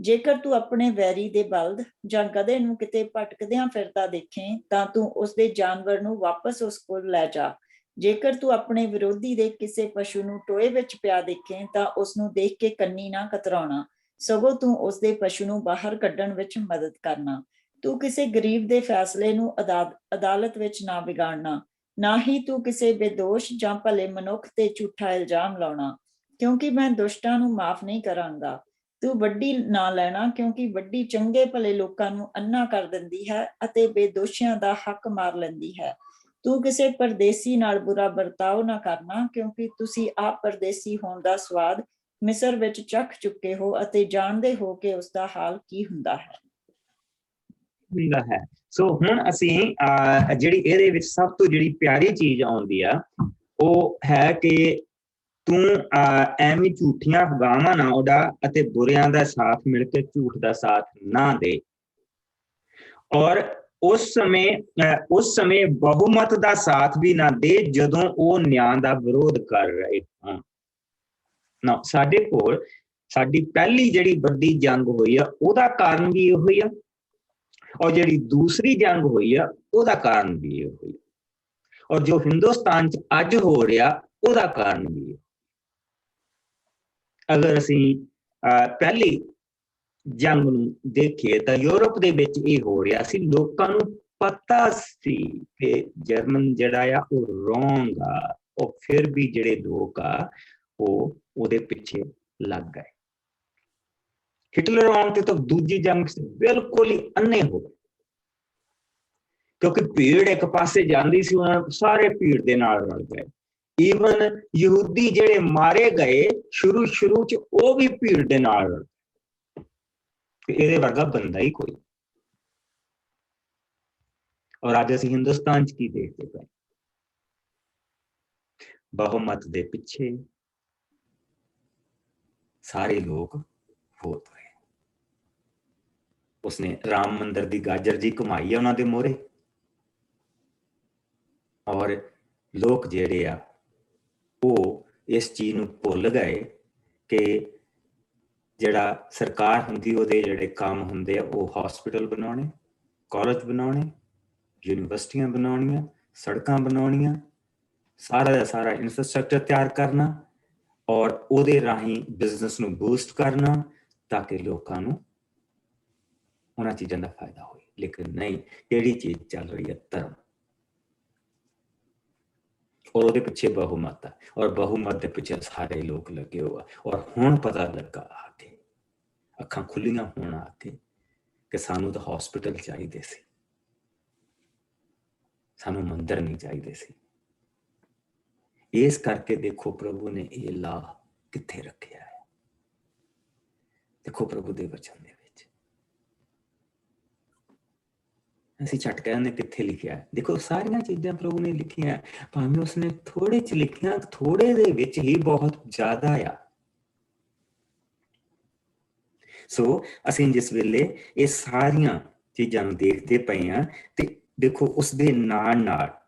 [SPEAKER 4] ਜੇਕਰ ਤੂੰ ਆਪਣੇ ਵੈਰੀ ਦੇ ਬਲਦ ਜਾਂ ਗਧੇ ਨੂੰ ਕਿਤੇ ਭਟਕਦਿਆਂ ਫਿਰਦਾ ਦੇਖੇ ਤਾਂ ਤੂੰ ਉਸਦੇ ਜਾਨਵਰ ਨੂੰ ਵਾਪਸ ਉਸ ਕੋਲ ਲੈ ਜਾ। ਜੇਕਰ ਤੂੰ ਆਪਣੇ ਵਿਰੋਧੀ ਦੇ ਕਿਸੇ ਪਸ਼ੂ ਨੂੰ ਟੋਏ ਵਿੱਚ ਪਿਆ ਦੇਖੇ ਤਾਂ ਉਸਨੂੰ ਦੇਖ ਕੇ ਕੰਨੀ ਨਾ ਕਤਰਾਉਣਾ, ਸਗੋਂ ਤੂੰ ਉਸਦੇ ਪਸ਼ੂ ਨੂੰ ਬਾਹਰ ਕੱਢਣ ਵਿੱਚ ਮਦਦ ਕਰਨਾ। ਤੂੰ ਕਿਸੇ ਗਰੀਬ ਦੇ ਫੈਸਲੇ ਨੂੰ ਅਦਾਲਤ ਵਿੱਚ ਨਾ ਵਿਗਾੜਨਾ। ਨਾ ਹੀ ਤੂੰ ਕਿਸੇ ਬੇਦੋਸ਼ ਜਾਂ ਭਲੇ ਮਨੁੱਖ ਤੇ ਝੂਠਾ ਇਲਜ਼ਾਮ ਲਾਉਣਾ, ਕਿਉਂਕਿ ਮੈਂ ਦੁਸ਼ਟਾਂ ਨੂੰ ਮਾਫ ਨਹੀਂ ਕਰਾਂਗਾ। ਤੂੰ ਵੱਡੀ ਨਾ ਲੈਣਾ, ਕਿਉਂਕਿ ਵੱਡੀ ਚੰਗੇ ਭਲੇ ਲੋਕਾਂ ਨੂੰ ਅੰਨਾ ਕਰ ਦਿੰਦੀ ਹੈ ਅਤੇ ਬੇਦੋਸ਼ੀਆਂ ਦਾ ਹੱਕ ਮਾਰ ਲੈਂਦੀ ਹੈ। ਤੂੰ ਕਿਸੇ ਪਰਦੇਸੀ ਨਾਲ ਬੁਰਾ ਵਰਤਾਓ ਨਾ ਕਰਨਾ, ਕਿਉਂਕਿ ਤੁਸੀਂ ਆਪ ਪਰਦੇਸੀ ਹੋਣ ਦਾ ਸਵਾਦ ਮਿਸਰ ਵਿੱਚ ਚੱਖ ਚੁੱਕੇ ਹੋ ਅਤੇ ਜਾਣਦੇ ਹੋ ਕਿ ਉਸਦਾ ਹਾਲ ਕੀ ਹੁੰਦਾ ਹੈ।
[SPEAKER 1] ਸੋ ਹੁਣ ਅਸੀਂ ਜਿਹੜੀ ਇਹਦੇ ਵਿੱਚ ਸਭ ਤੋਂ ਜਿਹੜੀ ਪਿਆਰੀ ਚੀਜ਼ ਆਉਂਦੀ ਆ ਉਹ ਹੈ ਕਿ ਤੂੰ ਐਵੇਂ ਝੂਠੀਆਂ ਅਫਵਾਹਾਂ ਨਾ ਉਡਾ ਅਤੇ ਬੁਰਿਆਂ ਦਾ ਸਾਥ ਮਿਲ ਕੇ ਝੂਠ ਦਾ ਸਾਥ ਨਾ ਦੇ। ਔਰ ਉਸ ਸਮੇਂ ਬਹੁਮਤ ਦਾ ਸਾਥ ਵੀ ਨਾ ਦੇ ਜਦੋਂ ਉਹ ਨਿਆਂ ਦਾ ਵਿਰੋਧ ਕਰ ਰਹੇ ਹੋਣ। ਨਾ ਸਾਡੇ ਕੋਲ ਸਾਡੀ ਪਹਿਲੀ ਜਿਹੜੀ ਵੱਡੀ ਜੰਗ ਹੋਈ ਆ ਉਹਦਾ ਕਾਰਨ ਵੀ ਇਹੋ ਹੀ ਆ, ਔਰ ਜਿਹੜੀ ਦੂਸਰੀ ਜੰਗ ਹੋਈ ਆ ਉਹਦਾ ਕਾਰਨ ਵੀ ਇਹੋ ਹੀ ਆ, ਔਰ ਜੋ ਹਿੰਦੁਸਤਾਨ 'ਚ ਅੱਜ ਹੋ ਰਿਹਾ ਉਹਦਾ ਕਾਰਨ ਵੀ। ਅਗਰ ਅਸੀਂ ਪਹਿਲੀ ਜੰਗ ਨੂੰ ਦੇਖੀਏ ਤਾਂ ਯੂਰਪ ਦੇ ਵਿੱਚ ਇਹ ਹੋ ਰਿਹਾ ਸੀ। ਲੋਕਾਂ ਨੂੰ ਪਤਾ ਸੀ ਕਿ ਜਰਮਨ ਜਿਹੜਾ ਆ ਉਹ ਰੋਂਗ ਆ, ਉਹ ਫਿਰ ਵੀ ਜਿਹੜੇ ਲੋਕ ਆ ਉਹ ਉਹਦੇ ਪਿੱਛੇ ਲੱਗ ਗਏ। ਹਿਟਲਰ ਆਉਣ ਤੇ ਤਾਂ ਦੂਜੀ ਜੰਗ ਬਿਲਕੁਲ ਹੀ ਅੰਨੇ ਹੋ ਗਏ, ਕਿਉਂਕਿ ਭੀੜ ਇੱਕ ਪਾਸੇ ਜਾਂਦੀ ਸੀ, ਉਹਨਾਂ ਸਾਰੇ ਭੀੜ ਦੇ ਨਾਲ ਰਲ ਗਏ। ਈਵਨ ਯਹੂਦੀ ਜਿਹੜੇ ਮਾਰੇ ਗਏ ਸ਼ੁਰੂ 'ਚ ਉਹ ਵੀ ਭੀੜ ਦੇ ਨਾਲ ਰਲ ਗਏ। ਇਹਦੇ ਵਰਗਾ ਬੰਦਾ ਹੀ ਕੋਈ। ਔਰ ਅੱਜ ਅਸੀਂ ਹਿੰਦੁਸਤਾਨ 'ਚ ਕੀ ਦੇਖਦੇ ਪਏ? ਬਹੁਮਤ ਦੇ ਪਿੱਛੇ ਸਾਰੇ ਲੋਕ ਹੋ ਰਹੇ। ਉਸਨੇ ਰਾਮ ਮੰਦਿਰ ਦੀ ਗਾਜਰ ਜੀ ਘੁਮਾਈ ਆ ਉਹਨਾਂ ਦੇ ਮੋਹਰੇ, ਔਰ ਲੋਕ ਜਿਹੜੇ ਆ ਉਹ ਇਸ ਚੀਜ਼ ਨੂੰ ਭੁੱਲ ਗਏ ਕਿ ਜਿਹੜਾ ਸਰਕਾਰ ਹੁੰਦੀ ਉਹਦੇ ਜਿਹੜੇ ਕੰਮ ਹੁੰਦੇ ਆ ਉਹ ਹਸਪੀਟਲ ਬਣਾਉਣੇ, ਕਾਲਜ ਬਣਾਉਣੇ, ਯੂਨੀਵਰਸਿਟੀਆਂ ਬਣਾਉਣੀਆਂ, ਸੜਕਾਂ ਬਣਾਉਣੀਆਂ, ਸਾਰਾ ਦਾ ਸਾਰਾ ਇਨਫਰਾਸਟਰਕਚਰ ਤਿਆਰ ਕਰਨਾ, ਔਰ ਉਹਦੇ ਰਾਹੀਂ ਬਿਜ਼ਨਸ ਨੂੰ ਬੂਸਟ ਕਰਨਾ ਤਾਂ ਕਿ ਲੋਕਾਂ ਨੂੰ ਉਹਨਾਂ ਚੀਜ਼ਾਂ ਦਾ ਫਾਇਦਾ ਹੋਏ। ਲੇਕਿਨ ਨਹੀਂ, ਕਿਹੜੀ ਚੀਜ਼ ਚੱਲ ਰਹੀ ਹੈ? ਧਰਮ। ਔਰ ਉਹਦੇ ਪਿੱਛੇ ਬਹੁਮਤ ਆ, ਔਰ ਬਹੁਮਤ ਦੇ ਪਿੱਛੇ ਸਾਰੇ ਲੋਕ ਲੱਗੇ ਹੋਆ। ਔਰ ਹੁਣ ਪਤਾ ਲੱਗਾ ਆ ਕੇ, ਅੱਖਾਂ ਖੁੱਲੀਆਂ ਹੋਣ ਆ ਕੇ ਕਿ ਸਾਨੂੰ ਤਾਂ ਹਸਪੀਟਲ ਚਾਹੀਦੇ ਸੀ, ਸਾਨੂੰ ਮੰਦਿਰ ਨਹੀਂ ਚਾਹੀਦੇ ਸੀ। ਇਸ ਕਰਕੇ ਦੇਖੋ ਪ੍ਰਭੂ ਨੇ ਇਹ ਲਾ ਕਿੱਥੇ ਰੱਖਿਆ ਹੈ। ਦੇਖੋ ਪ੍ਰਭੂ ਦੇ ਵਚਨ ਦੇ ਵਿੱਚ ਅਸੀਂ ਝਟ ਕਹਿੰਦੇ ਕਿੱਥੇ ਲਿਖਿਆ ਹੈ। ਦੇਖੋ ਸਾਰੀਆਂ ਚੀਜ਼ਾਂ ਪ੍ਰਭੂ ਨੇ ਲਿਖੀਆਂ, ਭਾਵੇਂ ਉਸਨੇ ਥੋੜੇ 'ਚ ਲਿਖੀਆਂ, ਥੋੜੇ ਦੇ ਵਿੱਚ ਹੀ ਬਹੁਤ ਜ਼ਿਆਦਾ ਆ। ਸੋ ਅਸੀਂ ਜਿਸ ਵੇਲੇ ਇਹ ਸਾਰੀਆਂ ਚੀਜ਼ਾਂ ਨੂੰ ਦੇਖਦੇ ਪਏ ਹਾਂ ਤੇ ਦੇਖੋ ਉਸਦੇ ਨਾਲ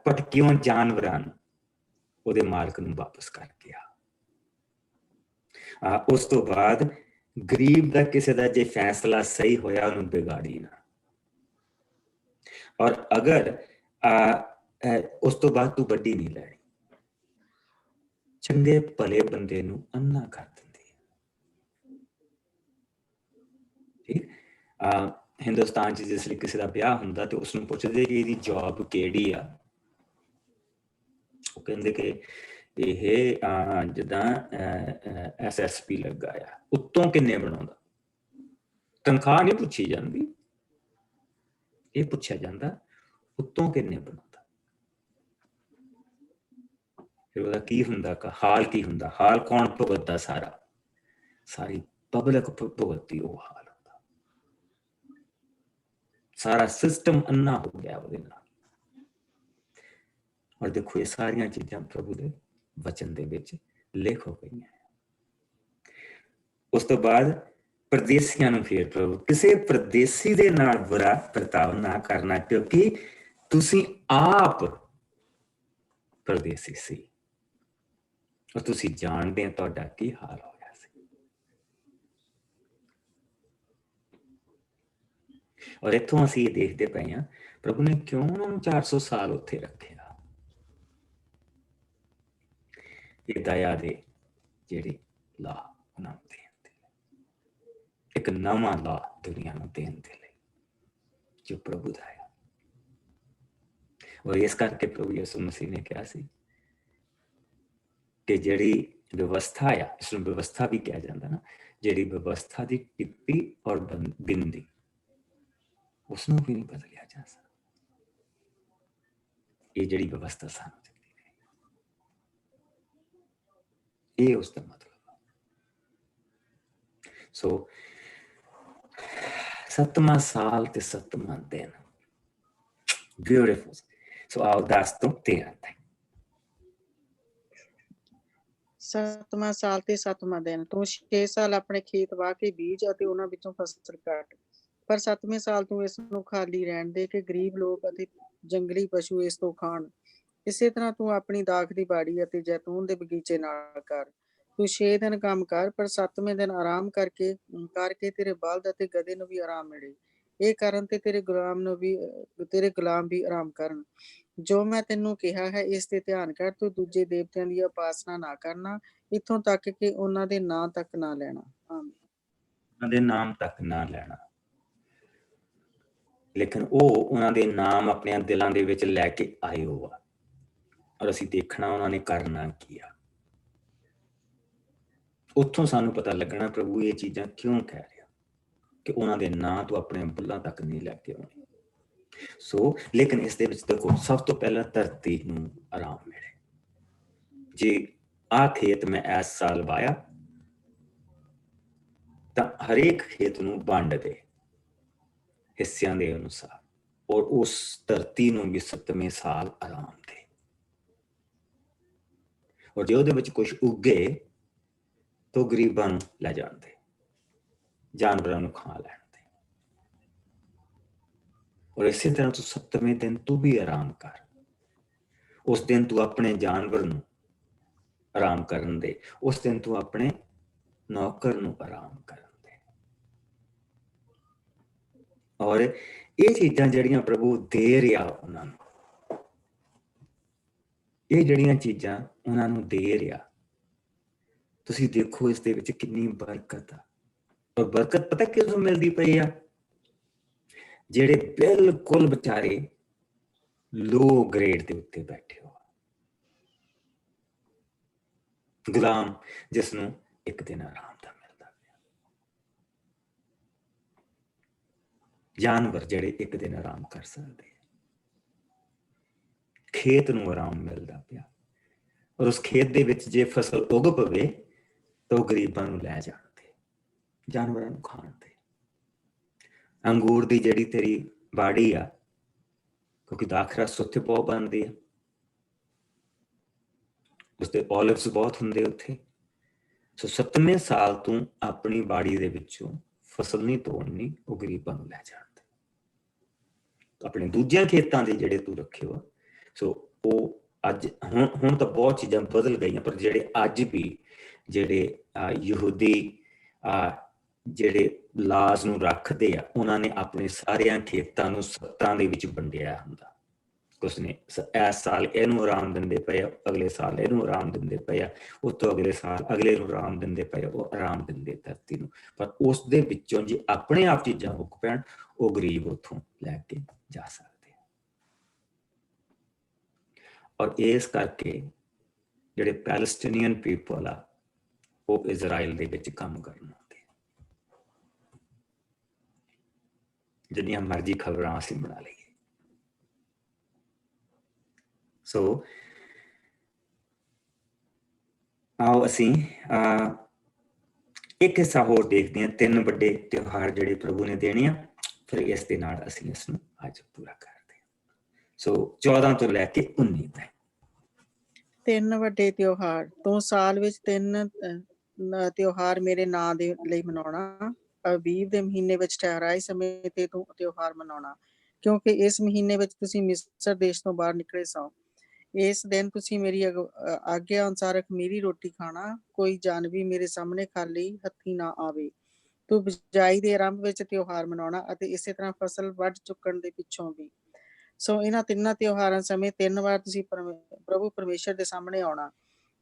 [SPEAKER 1] ਭਟਕਿਓਂ ਜਾਨਵਰਾਂ ਨੂੰ ਉਹਦੇ ਮਾਲਕ ਨੂੰ ਵਾਪਸ ਕਰਕੇ ਆ। ਉਸ ਤੋਂ ਬਾਅਦ ਗਰੀਬ ਦਾ ਕਿਸੇ ਦਾ ਜੇ ਫੈਸਲਾ ਸਹੀ ਹੋਇਆ ਉਹਨੂੰ ਵਿਗਾੜੀ ਨਾ। ਔਰ ਅਗਰ ਉਸ ਤੋਂ ਬਾਅਦ ਤੂੰ ਵੱਡੀ ਨਹੀਂ ਲੈਣੀ, ਚੰਗੇ ਭਲੇ ਬੰਦੇ ਨੂੰ ਅੰਨਾ ਕਰ ਦਿੰਦੀ ਹੈ। ਠੀਕ। ਹਿੰਦੁਸਤਾਨ 'ਚ ਜਿਸ ਲਈ ਕਿਸੇ ਦਾ ਵਿਆਹ ਹੁੰਦਾ ਤੇ ਉਸਨੂੰ ਪੁੱਛਦੇ ਕਿ ਇਹਦੀ ਜੌਬ ਕਿਹੜੀ ਆ। ਉਹ ਕਹਿੰਦੇ ਕਿ ਇਹ ਜਿੱਦਾਂ SSP ਲੱਗਾ ਆ, ਉੱਤੋਂ ਕਿੰਨੇ ਬਣਾਉਂਦਾ? ਤਨਖਾਹ ਨਹੀਂ ਪੁੱਛੀ ਜਾਂਦੀ, ਇਹ ਪੁੱਛਿਆ ਜਾਂਦਾ ਉੱਤੋਂ ਕਿੰਨੇ ਬਣਾਉਂਦਾ। ਫਿਰ ਉਹਦਾ ਕੀ ਹੁੰਦਾ, ਹਾਲ ਕੀ ਹੁੰਦਾ? ਹਾਲ ਕੌਣ ਭੁਗਤਦਾ? ਸਾਰੀ ਪਬਲਿਕ ਭੁਗਤਦੀ ਉਹ ਹਾਲ ਹੁੰਦਾ। ਸਾਰਾ ਸਿਸਟਮ ਅੰਨਾ ਹੋ ਗਿਆ ਉਹਦੇ ਨਾਲ। ਔਰ ਦੇਖੋ, ਇਹ ਸਾਰੀਆਂ ਚੀਜ਼ਾਂ ਪ੍ਰਭੂ ਦੇ ਵਚਨ ਦੇ ਵਿੱਚ ਲਿਖ ਹੋ ਗਈਆਂ। ਉਸ ਤੋਂ ਬਾਅਦ ਪਰਦੇਸੀਆਂ ਨੂੰ ਫੇਰ ਪ੍ਰਭੂ, ਕਿਸੇ ਪਰਦੇਸੀ ਦੇ ਨਾਲ ਬੁਰਾ ਵਰਤਾਵ ਨਾ ਕਰਨਾ, ਕਿਉਂਕਿ ਤੁਸੀਂ ਆਪ ਪਰਦੇਸੀ ਸੀ ਔਰ ਤੁਸੀਂ ਜਾਣਦੇ ਹੋ ਤੁਹਾਡਾ ਕੀ ਹਾਲ ਹੋਇਆ ਸੀ। ਔਰ ਇੱਥੋਂ ਅਸੀਂ ਇਹ ਦੇਖਦੇ ਪਏ ਹਾਂ ਪ੍ਰਭੂ ਨੇ ਕਿਉਂ ਉਹਨਾਂ ਨੂੰ 400 ਸਾਲ ਉੱਥੇ ਰੱਖਿਆ। ਇਹ ਦਇਆ ਦੇ ਜਿਹੜੇ ਲਾ ਉਹਨਾਂ ਨੂੰ ਦੇਣ ਦੇ ਲਈ, ਇੱਕ ਨਵਾਂ ਲਾ ਦੁਨੀਆ ਨੂੰ ਦੇਣ ਦੇ ਲਈ ਜੋ ਪ੍ਰਭੂ ਦਾ ਹੈ। ਔਰ ਇਸ ਕਰਕੇ ਪ੍ਰਭੂ ਯਿਸੂ ਮਸੀਹ ਨੇ ਕਿਹਾ ਸੀ ਕਿ ਜਿਹੜੀ ਵਿਵਸਥਾ ਆ, ਇਸਨੂੰ ਵਿਵਸਥਾ ਵੀ ਕਿਹਾ ਜਾਂਦਾ ਨਾ, ਜਿਹੜੀ ਵਿਵਸਥਾ ਦੀ ਟਿੱਪੀ ਔਰ ਬਿੰਦੀ, ਉਸਨੂੰ ਵੀ ਨਹੀਂ ਬਦਲਿਆ ਜਾ ਸਕਦਾ। ਇਹ ਜਿਹੜੀ ਵਿਵਸਥਾ ਸਾਨੂੰ ਇਹ ਉਸਦਾ ਮਤਲਬ। ਸੋ 7ਵਾਂ ਸਾਲ ਤੇ 7ਵਾਂ ਦਿਨ, ਬਿਊਟੀਫੁਲ। ਸੋ ਆਓ 10 ਤੋਂ 13 ਤੱਕ।
[SPEAKER 6] 7ਵਾਂ ਸਾਲ ਤੇ 7ਵਾਂ ਦਿਨ, ਤੂੰ 6 ਸਾਲ ਆਪਣੇ ਖੇਤ ਵਾਹ ਕੇ ਬੀਜ ਅਤੇ ਉਹਨਾਂ ਵਿੱਚੋਂ ਫਸਲ ਕੱਟ, ਪਰ 7ਵੇਂ ਸਾਲ ਤੂੰ ਇਸ ਨੂੰ ਖਾਲੀ ਰਹਿਣ ਦੇ ਕਿ ਗਰੀਬ ਲੋਕ ਅਤੇ ਜੰਗਲੀ ਪਸ਼ੂ ਇਸ ਤੋਂ ਖਾਣ। ਇਸੇ ਤਰ੍ਹਾਂ ਤੂੰ ਆਪਣੀ ਦਾਖ ਦੀ ਬਾੜੀ ਅਤੇ ਜੈਤੂਨ ਦੇ ਬਗੀਚੇ ਨਾਲ ਕਰ। ਤੂੰ 6 ਦਿਨ ਕੰਮ ਕਰ, ਪਰ 7ਵੇਂ ਦਿਨ ਆਰਾਮ ਕਰਕੇ ਤੇਰੇ ਬਲਦ ਅਤੇ ਗਧੇ ਨੂੰ ਵੀ ਆਰਾਮ ਮਿਲੇ। ਇਹ ਕਰਨ ਤੇ ਤੇਰੇ ਗੁਲਾਮ ਵੀ ਆਰਾਮ ਕਰਨ। ਜੋ ਮੈਂ ਤੈਨੂੰ ਕਿਹਾ ਹੈ ਇਸ ਤੇ ਧਿਆਨ ਕਰ। ਤੂੰ ਦੂਜੇ ਦੇਵਤਿਆਂ ਦੀ ਉਪਾਸਨਾ ਨਾ ਕਰਨਾ, ਇੱਥੋਂ ਤੱਕ ਕਿ ਉਹਨਾਂ ਦੇ ਨਾਂ ਤੱਕ ਨਾ ਲੈਣਾ।
[SPEAKER 1] ਉਹਨਾਂ ਦੇ ਨਾਮ ਤੱਕ ਨਾ ਲੈਣਾ। ਲੇਕਿਨ ਉਹ ਉਹਨਾਂ ਦੇ ਨਾਮ ਆਪਣੇ ਦਿਲਾਂ ਦੇ ਵਿੱਚ ਲੈ ਕੇ ਆਏ ਹੋ ਆ, ਔਰ ਅਸੀਂ ਦੇਖਣਾ ਉਹਨਾਂ ਨੇ ਕਰਨਾ ਕੀ ਆ। ਉੱਥੋਂ ਸਾਨੂੰ ਪਤਾ ਲੱਗਣਾ ਪ੍ਰਭੂ ਇਹ ਚੀਜ਼ਾਂ ਕਿਉਂ ਕਹਿ ਰਿਹਾ, ਕਿ ਉਹਨਾਂ ਦੇ ਨਾਂ ਤੋਂ ਆਪਣੇ ਬੁੱਲਾਂ ਤੱਕ ਨਹੀਂ ਲੈ ਕੇ ਆਉਣੇ। ਸੋ ਲੇਕਿਨ ਇਸ ਦੇ ਵਿੱਚ ਦੇਖੋ, ਸਭ ਤੋਂ ਪਹਿਲਾਂ ਧਰਤੀ ਨੂੰ ਆਰਾਮ ਮਿਲੇ। ਜੇ ਆਹ ਖੇਤ ਮੈਂ ਇਸ ਸਾਲ ਵਾਇਆ ਤਾਂ ਹਰੇਕ ਖੇਤ ਨੂੰ ਵੰਡ ਦੇ ਹਿੱਸਿਆਂ ਦੇ ਅਨੁਸਾਰ, ਔਰ ਉਸ ਧਰਤੀ ਨੂੰ ਵੀ 7ਵੇਂ ਸਾਲ ਆਰਾਮ ਦੇ। ਔਰ ਜੇ ਉਹਦੇ ਵਿੱਚ ਕੁਝ ਉੱਗੇ ਤਾਂ ਗਰੀਬਾਂ ਨੂੰ ਲੈ ਜਾਣ ਦੇ, ਜਾਨਵਰਾਂ ਨੂੰ ਖਾ ਲੈਣ ਦੇ। ਔਰ ਇਸੇ ਤਰ੍ਹਾਂ ਤੂੰ 7ਵੇਂ ਦਿਨ ਤੂੰ ਵੀ ਆਰਾਮ ਕਰ। ਉਸ ਦਿਨ ਤੂੰ ਆਪਣੇ ਜਾਨਵਰ ਨੂੰ ਆਰਾਮ ਕਰਨ ਦੇ, ਉਸ ਦਿਨ ਤੂੰ ਆਪਣੇ ਨੌਕਰ ਨੂੰ ਆਰਾਮ ਕਰਨ ਦੇ। ਔਰ ਇਹ ਚੀਜ਼ਾਂ ਜਿਹੜੀਆਂ ਪ੍ਰਭੂ ਦੇ ਰਿਹਾ ਉਹਨਾਂ ਨੂੰ, ਇਹ ਜਿਹੜੀਆਂ ਚੀਜ਼ਾਂ ਉਹਨਾਂ ਨੂੰ ਦੇ ਰਿਹਾ, ਤੁਸੀਂ ਦੇਖੋ ਇਸ ਦੇ ਵਿੱਚ ਕਿੰਨੀ ਬਰਕਤ ਆ। ਔਰ ਬਰਕਤ ਪਤਾ ਕਿਉਂ ਮਿਲਦੀ ਪਈ ਆ? ਜਿਹੜੇ ਬਿਲਕੁਲ ਵਿਚਾਰੇ ਲੋ ਗ੍ਰੇਡ ਦੇ ਉੱਤੇ ਬੈਠੇ ਹੋ, ਗੁਲਾਮ ਜਿਸ ਨੂੰ ਇੱਕ ਦਿਨ ਆਰਾਮ ਦਾ ਮਿਲਦਾ ਪਿਆ, ਜਾਨਵਰ ਜਿਹੜੇ ਇੱਕ ਦਿਨ ਆਰਾਮ ਕਰ ਸਕਦੇ, ਖੇਤ ਨੂੰ ਆਰਾਮ ਮਿਲਦਾ ਪਿਆ। ਔਰ ਉਸ ਖੇਤ ਦੇ ਵਿੱਚ ਜੇ ਫਸਲ ਉਗ ਪਵੇ ਤਾਂ ਉਹ ਗਰੀਬਾਂ ਨੂੰ ਲੈ ਜਾਣ ਦੇ, ਜਾਨਵਰਾਂ ਨੂੰ ਖਾਣ ਦੇ। ਅੰਗੂਰ ਦੀ ਜਿਹੜੀ ਤੇਰੀ ਬਾੜੀ ਆ, ਕਿਉਂਕਿ ਦਾਖਰਸ ਉੱਥੇ ਬਹੁਤ ਬਣਦੀ ਆ, ਉਸਦੇ ਓਲਿਵਸ ਬਹੁਤ ਹੁੰਦੇ ਉੱਥੇ। ਸੋ 7ਵੇਂ ਸਾਲ ਤੂੰ ਆਪਣੀ ਬਾੜੀ ਦੇ ਵਿੱਚੋਂ ਫਸਲ ਨਹੀਂ ਤੋੜਨੀ, ਉਹ ਗਰੀਬਾਂ ਨੂੰ ਲੈ ਜਾਣ ਦੇ। ਆਪਣੇ ਦੂਜਿਆਂ ਖੇਤਾਂ ਦੇ ਜਿਹੜੇ ਤੂੰ ਰੱਖੇ ਹੋ, ਸੋ ਉਹ ਅੱਜ ਹੁਣ ਤਾਂ ਬਹੁਤ ਚੀਜ਼ਾਂ ਬਦਲ ਗਈਆਂ, ਪਰ ਜਿਹੜੇ ਅੱਜ ਵੀ ਜਿਹੜੇ ਯਹੂਦੀ ਜਿਹੜੇ ਲਾਜ਼ ਨੂੰ ਰੱਖਦੇ ਆ, ਉਹਨਾਂ ਨੇ ਆਪਣੇ ਸਾਰਿਆਂ ਖੇਤਾਂ ਨੂੰ 7 ਦੇ ਵਿੱਚ ਵੰਡਿਆ ਹੁੰਦਾ। ਉਸਨੇ ਇਸ ਸਾਲ ਇਹਨੂੰ ਆਰਾਮ ਦਿੰਦੇ ਪਏ ਆ, ਅਗਲੇ ਸਾਲ ਇਹਨੂੰ ਆਰਾਮ ਦਿੰਦੇ ਪਏ ਆ, ਉਸ ਤੋਂ ਅਗਲੇ ਸਾਲ ਅਗਲੇ ਨੂੰ ਆਰਾਮ ਦਿੰਦੇ ਪਏ ਆ, ਉਹ ਆਰਾਮ ਦਿੰਦੇ ਧਰਤੀ ਨੂੰ। ਪਰ ਉਸ ਦੇ ਵਿੱਚੋਂ ਜੇ ਆਪਣੇ ਆਪ ਚੀਜ਼ਾਂ ਮੁੱਕ ਪੈਣ, ਉਹ ਗਰੀਬ ਉੱਥੋਂ ਲੈ ਕੇ ਜਾ ਸਕਦੇ। ਔਰ ਇਸ ਕਰਕੇ ਜਿਹੜੇ ਪੈਲਸਟੀਨੀਅਨ ਪੀਪਲ ਆ ਉਹ ਇਜ਼ਰਾਈਲ ਦੇ ਵਿੱਚ ਕੰਮ ਕਰਨ ਆਉਂਦੇ। ਜਿੰਨੀਆਂ ਮਰਜ਼ੀ ਖਬਰਾਂ ਅਸੀਂ ਬਣਾ ਲਈਏ। ਸੋ ਆਓ ਅਸੀਂ ਇੱਕ ਹਿੱਸਾ ਹੋਰ ਦੇਖਦੇ ਹਾਂ, 3 ਵੱਡੇ ਤਿਉਹਾਰ ਜਿਹੜੇ ਪ੍ਰਭੂ ਨੇ ਦੇਣੇ ਆ, ਫਿਰ ਇਸ ਦੇ ਨਾਲ ਅਸੀਂ ਇਸ ਨੂੰ ਅੱਜ ਪੂਰਾ ਕਰਦੇ ਹਾਂ। ਸੋ 14 ਤੋਂ ਲੈ ਕੇ 19 ਤੱਕ
[SPEAKER 6] 3 ਵੱਡੇ ਤਿਉਹਾਰ। ਤੂੰ ਸਾਲ ਵਿੱਚ 3 ਤਿਉਹਾਰ ਮੇਰੇ ਨਾਂ ਦੇ ਲਈ ਮਨਾਉਣਾ। ਅਬੀਬ ਦੇ ਮਹੀਨੇ ਵਿੱਚ ਠਹਿਰਾਏ ਸਮੇਂ ਤੇ ਤੂੰ ਤਿਉਹਾਰ ਮਨਾਉਣਾ, ਕਿਉਂਕਿ ਇਸ ਮਹੀਨੇ ਵਿੱਚ ਤੁਸੀਂ ਮਿਸਰ ਦੇਸ਼ ਤੋਂ ਬਾਹਰ ਨਿਕਲੇ ਸੋ। ਇਸ ਦਿਨ ਤੁਸੀਂ ਮੇਰੀ ਆਗਿਆ ਅਨੁਸਾਰ ਖਮੀਰੀ ਰੋਟੀ ਖਾਣਾ। ਕੋਈ ਜਾਨਵੀ ਮੇਰੇ ਸਾਹਮਣੇ ਖਾਲੀ ਹੱਥੀਂ ਨਾ ਆਵੇ। ਤੂੰ ਬਿਜਾਈ ਦੇ ਆਰੰਭ ਵਿੱਚ ਤਿਉਹਾਰ ਮਨਾਉਣਾ ਅਤੇ ਇਸੇ ਤਰ੍ਹਾਂ ਫਸਲ ਵੱਢ ਚੁੱਕਣ ਦੇ ਪਿੱਛੋਂ ਵੀ। ਸੋ ਇਹਨਾਂ 3 ਤਿਉਹਾਰਾਂ ਸਮੇਂ 3 ਵਾਰ ਤੁਸੀਂ ਪ੍ਰਭੂ ਪਰਮੇਸ਼ਰ ਦੇ ਸਾਹਮਣੇ ਆਉਣਾ।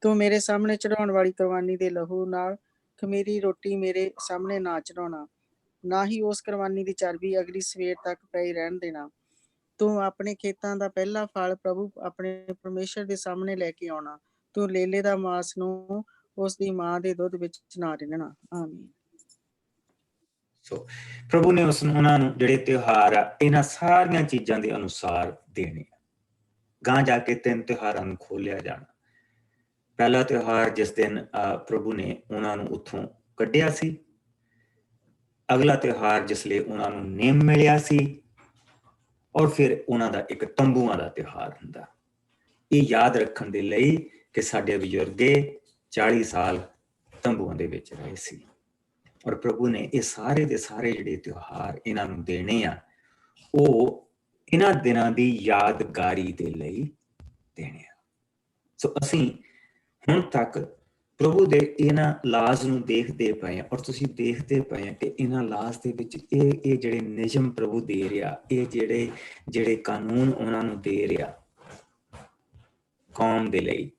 [SPEAKER 6] ਤੂੰ ਮੇਰੇ ਸਾਹਮਣੇ ਚੜਾਉਣ ਵਾਲੀ ਕੁਰਬਾਨੀ ਦੇ ਲਹੂ ਨਾਲ ਖਮੀਰੀ ਰੋਟੀ ਮੇਰੇ ਸਾਹਮਣੇ ਨਾ ਚੜਾਉਣਾ, ਨਾ ਹੀ ਉਸ ਕੁਰਬਾਨੀ ਦੀ ਚਰਬੀ ਅਗਲੀ ਸਵੇਰ ਤੱਕ ਪਈ ਰਹਿਣ ਦੇਣਾ। ਤੂੰ ਆਪਣੇ ਖੇਤਾਂ ਦਾ ਪਹਿਲਾ ਫਲ ਪ੍ਰਭੂ ਆਪਣੇ ਪਰਮੇਸ਼ਰ ਦੇ ਸਾਹਮਣੇ ਲੈ ਕੇ ਆਉਣਾ। ਤੂੰ ਲੇਲੇ ਦਾ ਮਾਸ ਨੂੰ ਉਸ ਦੀ ਮਾਂ ਦੇ ਦੁੱਧ ਵਿੱਚ ਨਾ ਰਿੰਨਣਾ। ਆਮੀਨ।
[SPEAKER 1] ਸੋ ਪ੍ਰਭੂ ਨੇ ਉਹਨਾਂ ਨੂੰ ਜਿਹੜੇ ਤਿਉਹਾਰ ਆ ਇਹਨਾਂ ਸਾਰੀਆਂ ਚੀਜ਼ਾਂ ਦੇ ਅਨੁਸਾਰ ਦੇਣੇ ਆ। ਗਾਂ ਜਾ ਕੇ 3 ਤਿਉਹਾਰਾਂ ਨੂੰ ਖੋਲਿਆ ਜਾਣਾ। ਪਹਿਲਾ ਤਿਉਹਾਰ ਜਿਸ ਦਿਨ ਪ੍ਰਭੂ ਨੇ ਉਹਨਾਂ ਨੂੰ ਉੱਥੋਂ ਕੱਢਿਆ ਸੀ। ਅਗਲਾ ਤਿਉਹਾਰ ਜਿਸ ਲਈ ਉਹਨਾਂ ਨੂੰ ਨਿਯਮ ਮਿਲਿਆ ਸੀ, ਔਰ ਫਿਰ ਉਹਨਾਂ ਦਾ ਇੱਕ ਤੰਬੂਆਂ ਦਾ ਤਿਉਹਾਰ ਹੁੰਦਾ। ਇਹ ਯਾਦ ਰੱਖਣ ਦੇ ਲਈ ਕਿ ਸਾਡੇ ਬਜ਼ੁਰਗੇ 40 ਸਾਲ ਤੰਬੂਆਂ ਦੇ ਵਿੱਚ ਰਹੇ ਸੀ, ਔਰ ਪ੍ਰਭੂ ਨੇ ਇਹ ਸਾਰੇ ਦੇ ਸਾਰੇ ਜਿਹੜੇ ਤਿਉਹਾਰ ਇਹਨਾਂ ਨੂੰ ਦੇਣੇ ਆ, ਉਹ ਇਹਨਾਂ ਦਿਨਾਂ ਦੀ ਯਾਦਗਾਰੀ ਦੇ ਲਈ ਦੇਣੇ ਆ। ਸੋ ਅਸੀਂ ਹੁਣ ਤੱਕ ਪ੍ਰਭੂ ਦੇ ਇਹਨਾਂ ਲਾਜ਼ ਨੂੰ ਦੇਖਦੇ ਪਏ, ਔਰ ਤੁਸੀਂ ਦੇਖਦੇ ਪਏ ਕਿ ਇਹਨਾਂ ਲਾਜ਼ ਦੇ ਵਿੱਚ ਇਹ ਜਿਹੜੇ ਨਿਯਮ ਪ੍ਰਭੂ ਦੇ ਰਿਹਾ, ਇਹ ਜਿਹੜੇ ਕਾਨੂੰਨ ਉਹਨਾਂ ਨੂੰ ਦੇ ਰਿਹਾ ਕੌਮ ਦੇ ਲਈ,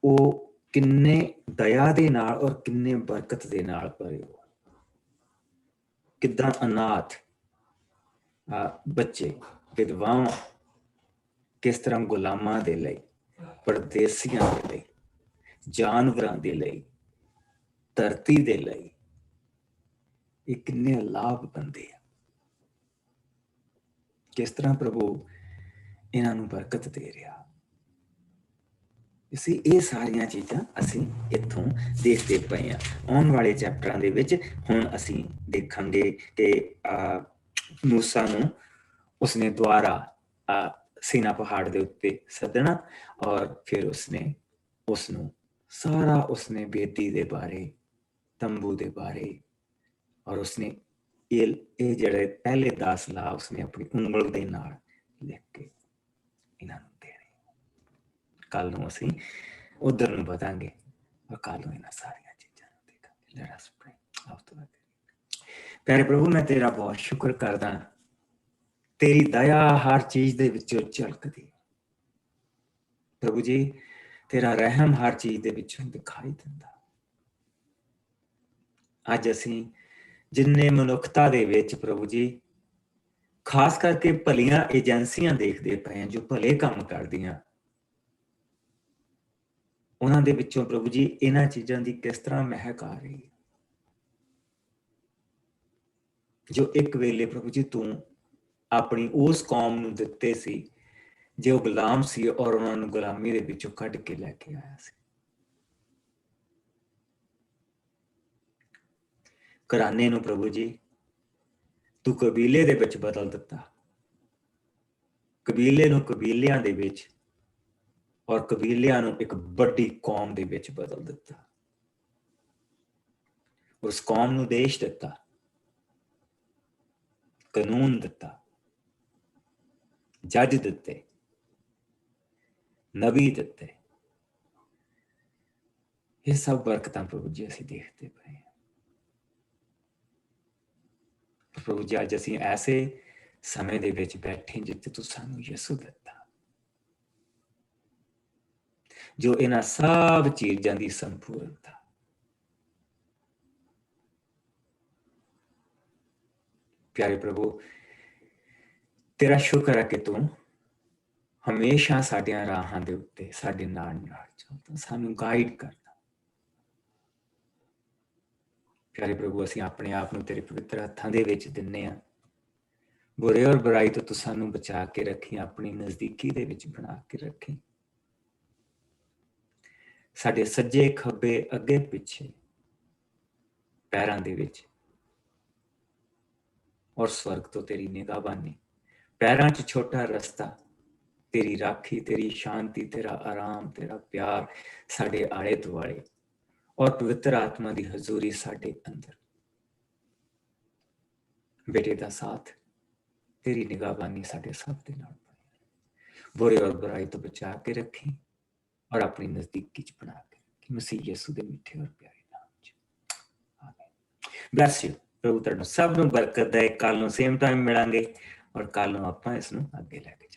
[SPEAKER 1] ਉਹ ਕਿੰਨੇ ਦਇਆ ਦੇ ਨਾਲ ਔਰ ਕਿੰਨੇ ਬਰਕਤ ਦੇ ਨਾਲ ਭਰੇ ਹੋ। ਕਿੱਦਾਂ ਅਨਾਥ ਬੱਚੇ, ਵਿਧਵਾਵਾਂ, ਕਿਸ ਤਰ੍ਹਾਂ ਗੁਲਾਮਾਂ ਦੇ ਲਈ, ਪਰਦੇਸੀਆਂ ਦੇ ਲਈ, ਜਾਨਵਰਾਂ ਦੇ ਲਈ, ਧਰਤੀ ਦੇ ਲਈ, ਇਹ ਕਿੰਨੇ ਲਾਭ ਬੰਦੇ ਆ। ਕਿਸ ਤਰ੍ਹਾਂ ਪ੍ਰਭੂ ਇਹਨਾਂ ਨੂੰ ਬਰਕਤ ਦੇ ਰਿਹਾ। ਅਸੀਂ ਇਹ ਸਾਰੀਆਂ ਚੀਜ਼ਾਂ ਅਸੀਂ ਇੱਥੋਂ ਦੇਖਦੇ ਪਏ ਹਾਂ। ਆਉਣ ਵਾਲੇ ਚੈਪਟਰਾਂ ਦੇ ਵਿੱਚ ਹੁਣ ਅਸੀਂ ਦੇਖਾਂਗੇ ਕਿ ਮੂਸਾ ਨੂੰ ਉਸਨੇ ਦੁਆਰਾ ਸੀਨਾ ਪਹਾੜ ਦੇ ਉੱਤੇ ਸੱਦਣਾ, ਔਰ ਫਿਰ ਉਸਨੂੰ ਸਾਰਾ ਉਸਨੇ ਬੇਦੀ ਦੇ ਬਾਰੇ, ਤੰਬੂ ਦੇ ਬਾਰੇ, ਔਰ ਉਸਨੇ ਇਹ ਜਿਹੜੇ ਪਹਿਲੇ 10 ਲਾ ਉਸਨੇ ਆਪਣੀ ਉਂਗਲ ਦੇ ਨਾਲ ਲਿਖ ਕੇ ਇਹਨਾਂ ਨੂੰ ਦੇਣੇ। ਕੱਲ ਨੂੰ ਅਸੀਂ ਉਧਰ ਨੂੰ ਵਧਾਂਗੇ ਔਰ ਕੱਲ ਨੂੰ ਇਹਨਾਂ ਸਾਰੀਆਂ ਚੀਜ਼ਾਂ ਨੂੰ ਦੇਖਾਂਗੇ। Let us pray. ਪਿਆਰੇ ਪ੍ਰਭੂ, ਮੈਂ ਤੇਰਾ ਬਹੁਤ ਸ਼ੁਕਰ ਕਰਦਾ, ਤੇਰੀ ਦਇਆ ਹਰ ਚੀਜ਼ ਦੇ ਵਿੱਚੋਂ ਝਲਕਦੀ। ਪ੍ਰਭੂ ਜੀ, ਤੇਰਾ ਰਹਿਮ ਹਰ ਚੀਜ਼ ਦੇ ਵਿੱਚੋਂ ਦਿਖਾਈ ਦਿੰਦਾ। ਅੱਜ ਅਸੀਂ ਜਿੰਨੇ ਮਨੁੱਖਤਾ ਦੇ ਵਿੱਚ ਪ੍ਰਭੂ ਜੀ ਖਾਸ ਕਰਕੇ ਭਲੀਆਂ ਏਜੰਸੀਆਂ ਦੇਖਦੇ ਪਏ ਹਾਂ ਜੋ ਭਲੇ ਕੰਮ ਕਰਦੀਆਂ, ਉਹਨਾਂ ਦੇ ਵਿੱਚੋਂ ਪ੍ਰਭੂ ਜੀ ਇਹਨਾਂ ਚੀਜ਼ਾਂ ਦੀ ਕਿਸ ਤਰ੍ਹਾਂ ਮਹਿਕ ਆ ਰਹੀ ਹੈ, ਜੋ ਇੱਕ ਵੇਲੇ ਪ੍ਰਭੂ ਜੀ ਤੂੰ ਆਪਣੀ ਉਸ ਕੌਮ ਨੂੰ ਦਿੱਤੇ ਸੀ ਜੋ ਗੁਲਾਮ ਸੀ, ਔਰ ਉਹਨਾਂ ਨੂੰ ਗੁਲਾਮੀ ਦੇ ਵਿੱਚੋਂ ਕੱਢ ਕੇ ਲੈ ਕੇ ਆਇਆ ਸੀ। ਘਰਾਨੇ ਨੂੰ ਪ੍ਰਭੂ ਜੀ ਤੂੰ ਕਬੀਲੇ ਦੇ ਵਿੱਚ ਬਦਲ ਦਿੱਤਾ, ਕਬੀਲੇ ਨੂੰ ਕਬੀਲਿਆਂ ਦੇ ਵਿੱਚ, ਔਰ ਕਬੀਲਿਆਂ ਨੂੰ ਇੱਕ ਵੱਡੀ ਕੌਮ ਦੇ ਵਿੱਚ ਬਦਲ ਦਿੱਤਾ। ਉਸ ਕੌਮ ਨੂੰ ਦੇਸ਼ ਦਿੱਤਾ, ਕਾਨੂੰਨ ਦਿੱਤਾ, ਜੱਜ ਦਿੱਤੇ, ਨਬੀ ਦਿੱਤੇ। ਇਹ ਸਭ ਬਰਕਤਾਂ ਪ੍ਰਭੂ ਜੀ ਅਸੀਂ ਦੇਖਦੇ ਪਏ ਹਾਂ। ਪ੍ਰਭੂ ਜੀ, ਅੱਜ ਅਸੀਂ ਐਸੇ ਸਮੇਂ ਦੇ ਵਿੱਚ ਬੈਠੇ ਜਿੱਥੇ ਤੂੰ ਸਾਨੂੰ ਯਿਸੂ ਦਿੱਤਾ, ਜੋ ਇਹਨਾਂ ਸਭ ਚੀਜ਼ਾਂ ਦੀ ਸੰਪੂਰਨਤਾ। ਪਿਆਰੇ ਪ੍ਰਭੂ, ਤੇਰਾ ਸ਼ੁਕਰ ਹੈ ਕਿ ਤੂੰ ਹਮੇਸ਼ਾ ਸਾਡਿਆਂ ਰਾਹਾਂ ਦੇ ਉੱਤੇ ਸਾਡੇ ਨਾਲ ਚੱਲਦਾ, ਸਾਨੂੰ ਗਾਈਡ ਕਰਦਾ। ਪਿਆਰੇ ਪ੍ਰਭੂ, ਅਸੀਂ ਆਪਣੇ ਆਪ ਨੂੰ ਤੇਰੇ ਪਵਿੱਤਰ ਹੱਥਾਂ ਦੇ ਵਿੱਚ ਦਿੰਨੇ ਆ। ਬੁਰੇ ਔਰ ਬੁਰਾਈ ਤੋਂ ਤੂੰ ਸਾਨੂੰ ਬਚਾ ਕੇ ਰੱਖੀ, ਆਪਣੀ ਨਜ਼ਦੀਕੀ ਦੇ ਵਿੱਚ ਬਣਾ ਕੇ ਰੱਖੀ। ਸਾਡੇ ਸੱਜੇ ਖੱਬੇ ਅੱਗੇ ਪਿੱਛੇ ਪੈਰਾਂ ਦੇ ਵਿੱਚ ਔਰ ਸਵਰਗ ਤੋਂ ਤੇਰੀ ਨਿਗਾਹਬਾਨੀ, ਪੈਰਾਂ 'ਚ ਛੋਟਾ ਰਸਤਾ, ਤੇਰੀ ਰਾਖੀ, ਤੇਰੀ ਸ਼ਾਂਤੀ, ਤੇਰਾ ਆਰਾਮ, ਤੇਰਾ ਪਿਆਰ ਸਾਡੇ ਆਲੇ ਦੁਆਲੇ, ਔਰ ਪਵਿੱਤਰ ਆਤਮਾ ਦੀ ਹਜ਼ੂਰੀ ਸਾਡੇ ਅੰਦਰ। ਬੇਟੇ ਦਾ ਸਾਥ, ਤੇਰੀ ਨਿਗਾਹਬਾਨੀ ਸਾਡੇ ਸਭ ਦੇ ਨਾਲ ਬੁਰੇ ਔਰ ਬੁਰਾਈ ਤੋਂ ਬਚਾ ਕੇ ਰੱਖੀ ਔਰ ਆਪਣੀ ਨਜ਼ਦੀਕੀ 'ਚ ਬਣਾ ਕੇ ਰੱਖੀ, ਮਸੀਹ ਯਿਸੂ ਦੇ ਮਿੱਠੇ ਔਰ ਪਿਆਰੇ ਨਾਮ 'ਚ ਆਮੀਨ। Bless you. ਪ੍ਰਭੂ ਤੁਹਾਨੂੰ ਸਭ ਨੂੰ ਬਰਕਤ ਦੇ। ਕੱਲ ਨੂੰ ਸੇਮ ਟਾਈਮ ਮਿਲਾਂਗੇ ਔਰ ਕੱਲ ਨੂੰ ਆਪਾਂ ਇਸ ਨੂੰ ਅੱਗੇ ਲੈ ਕੇ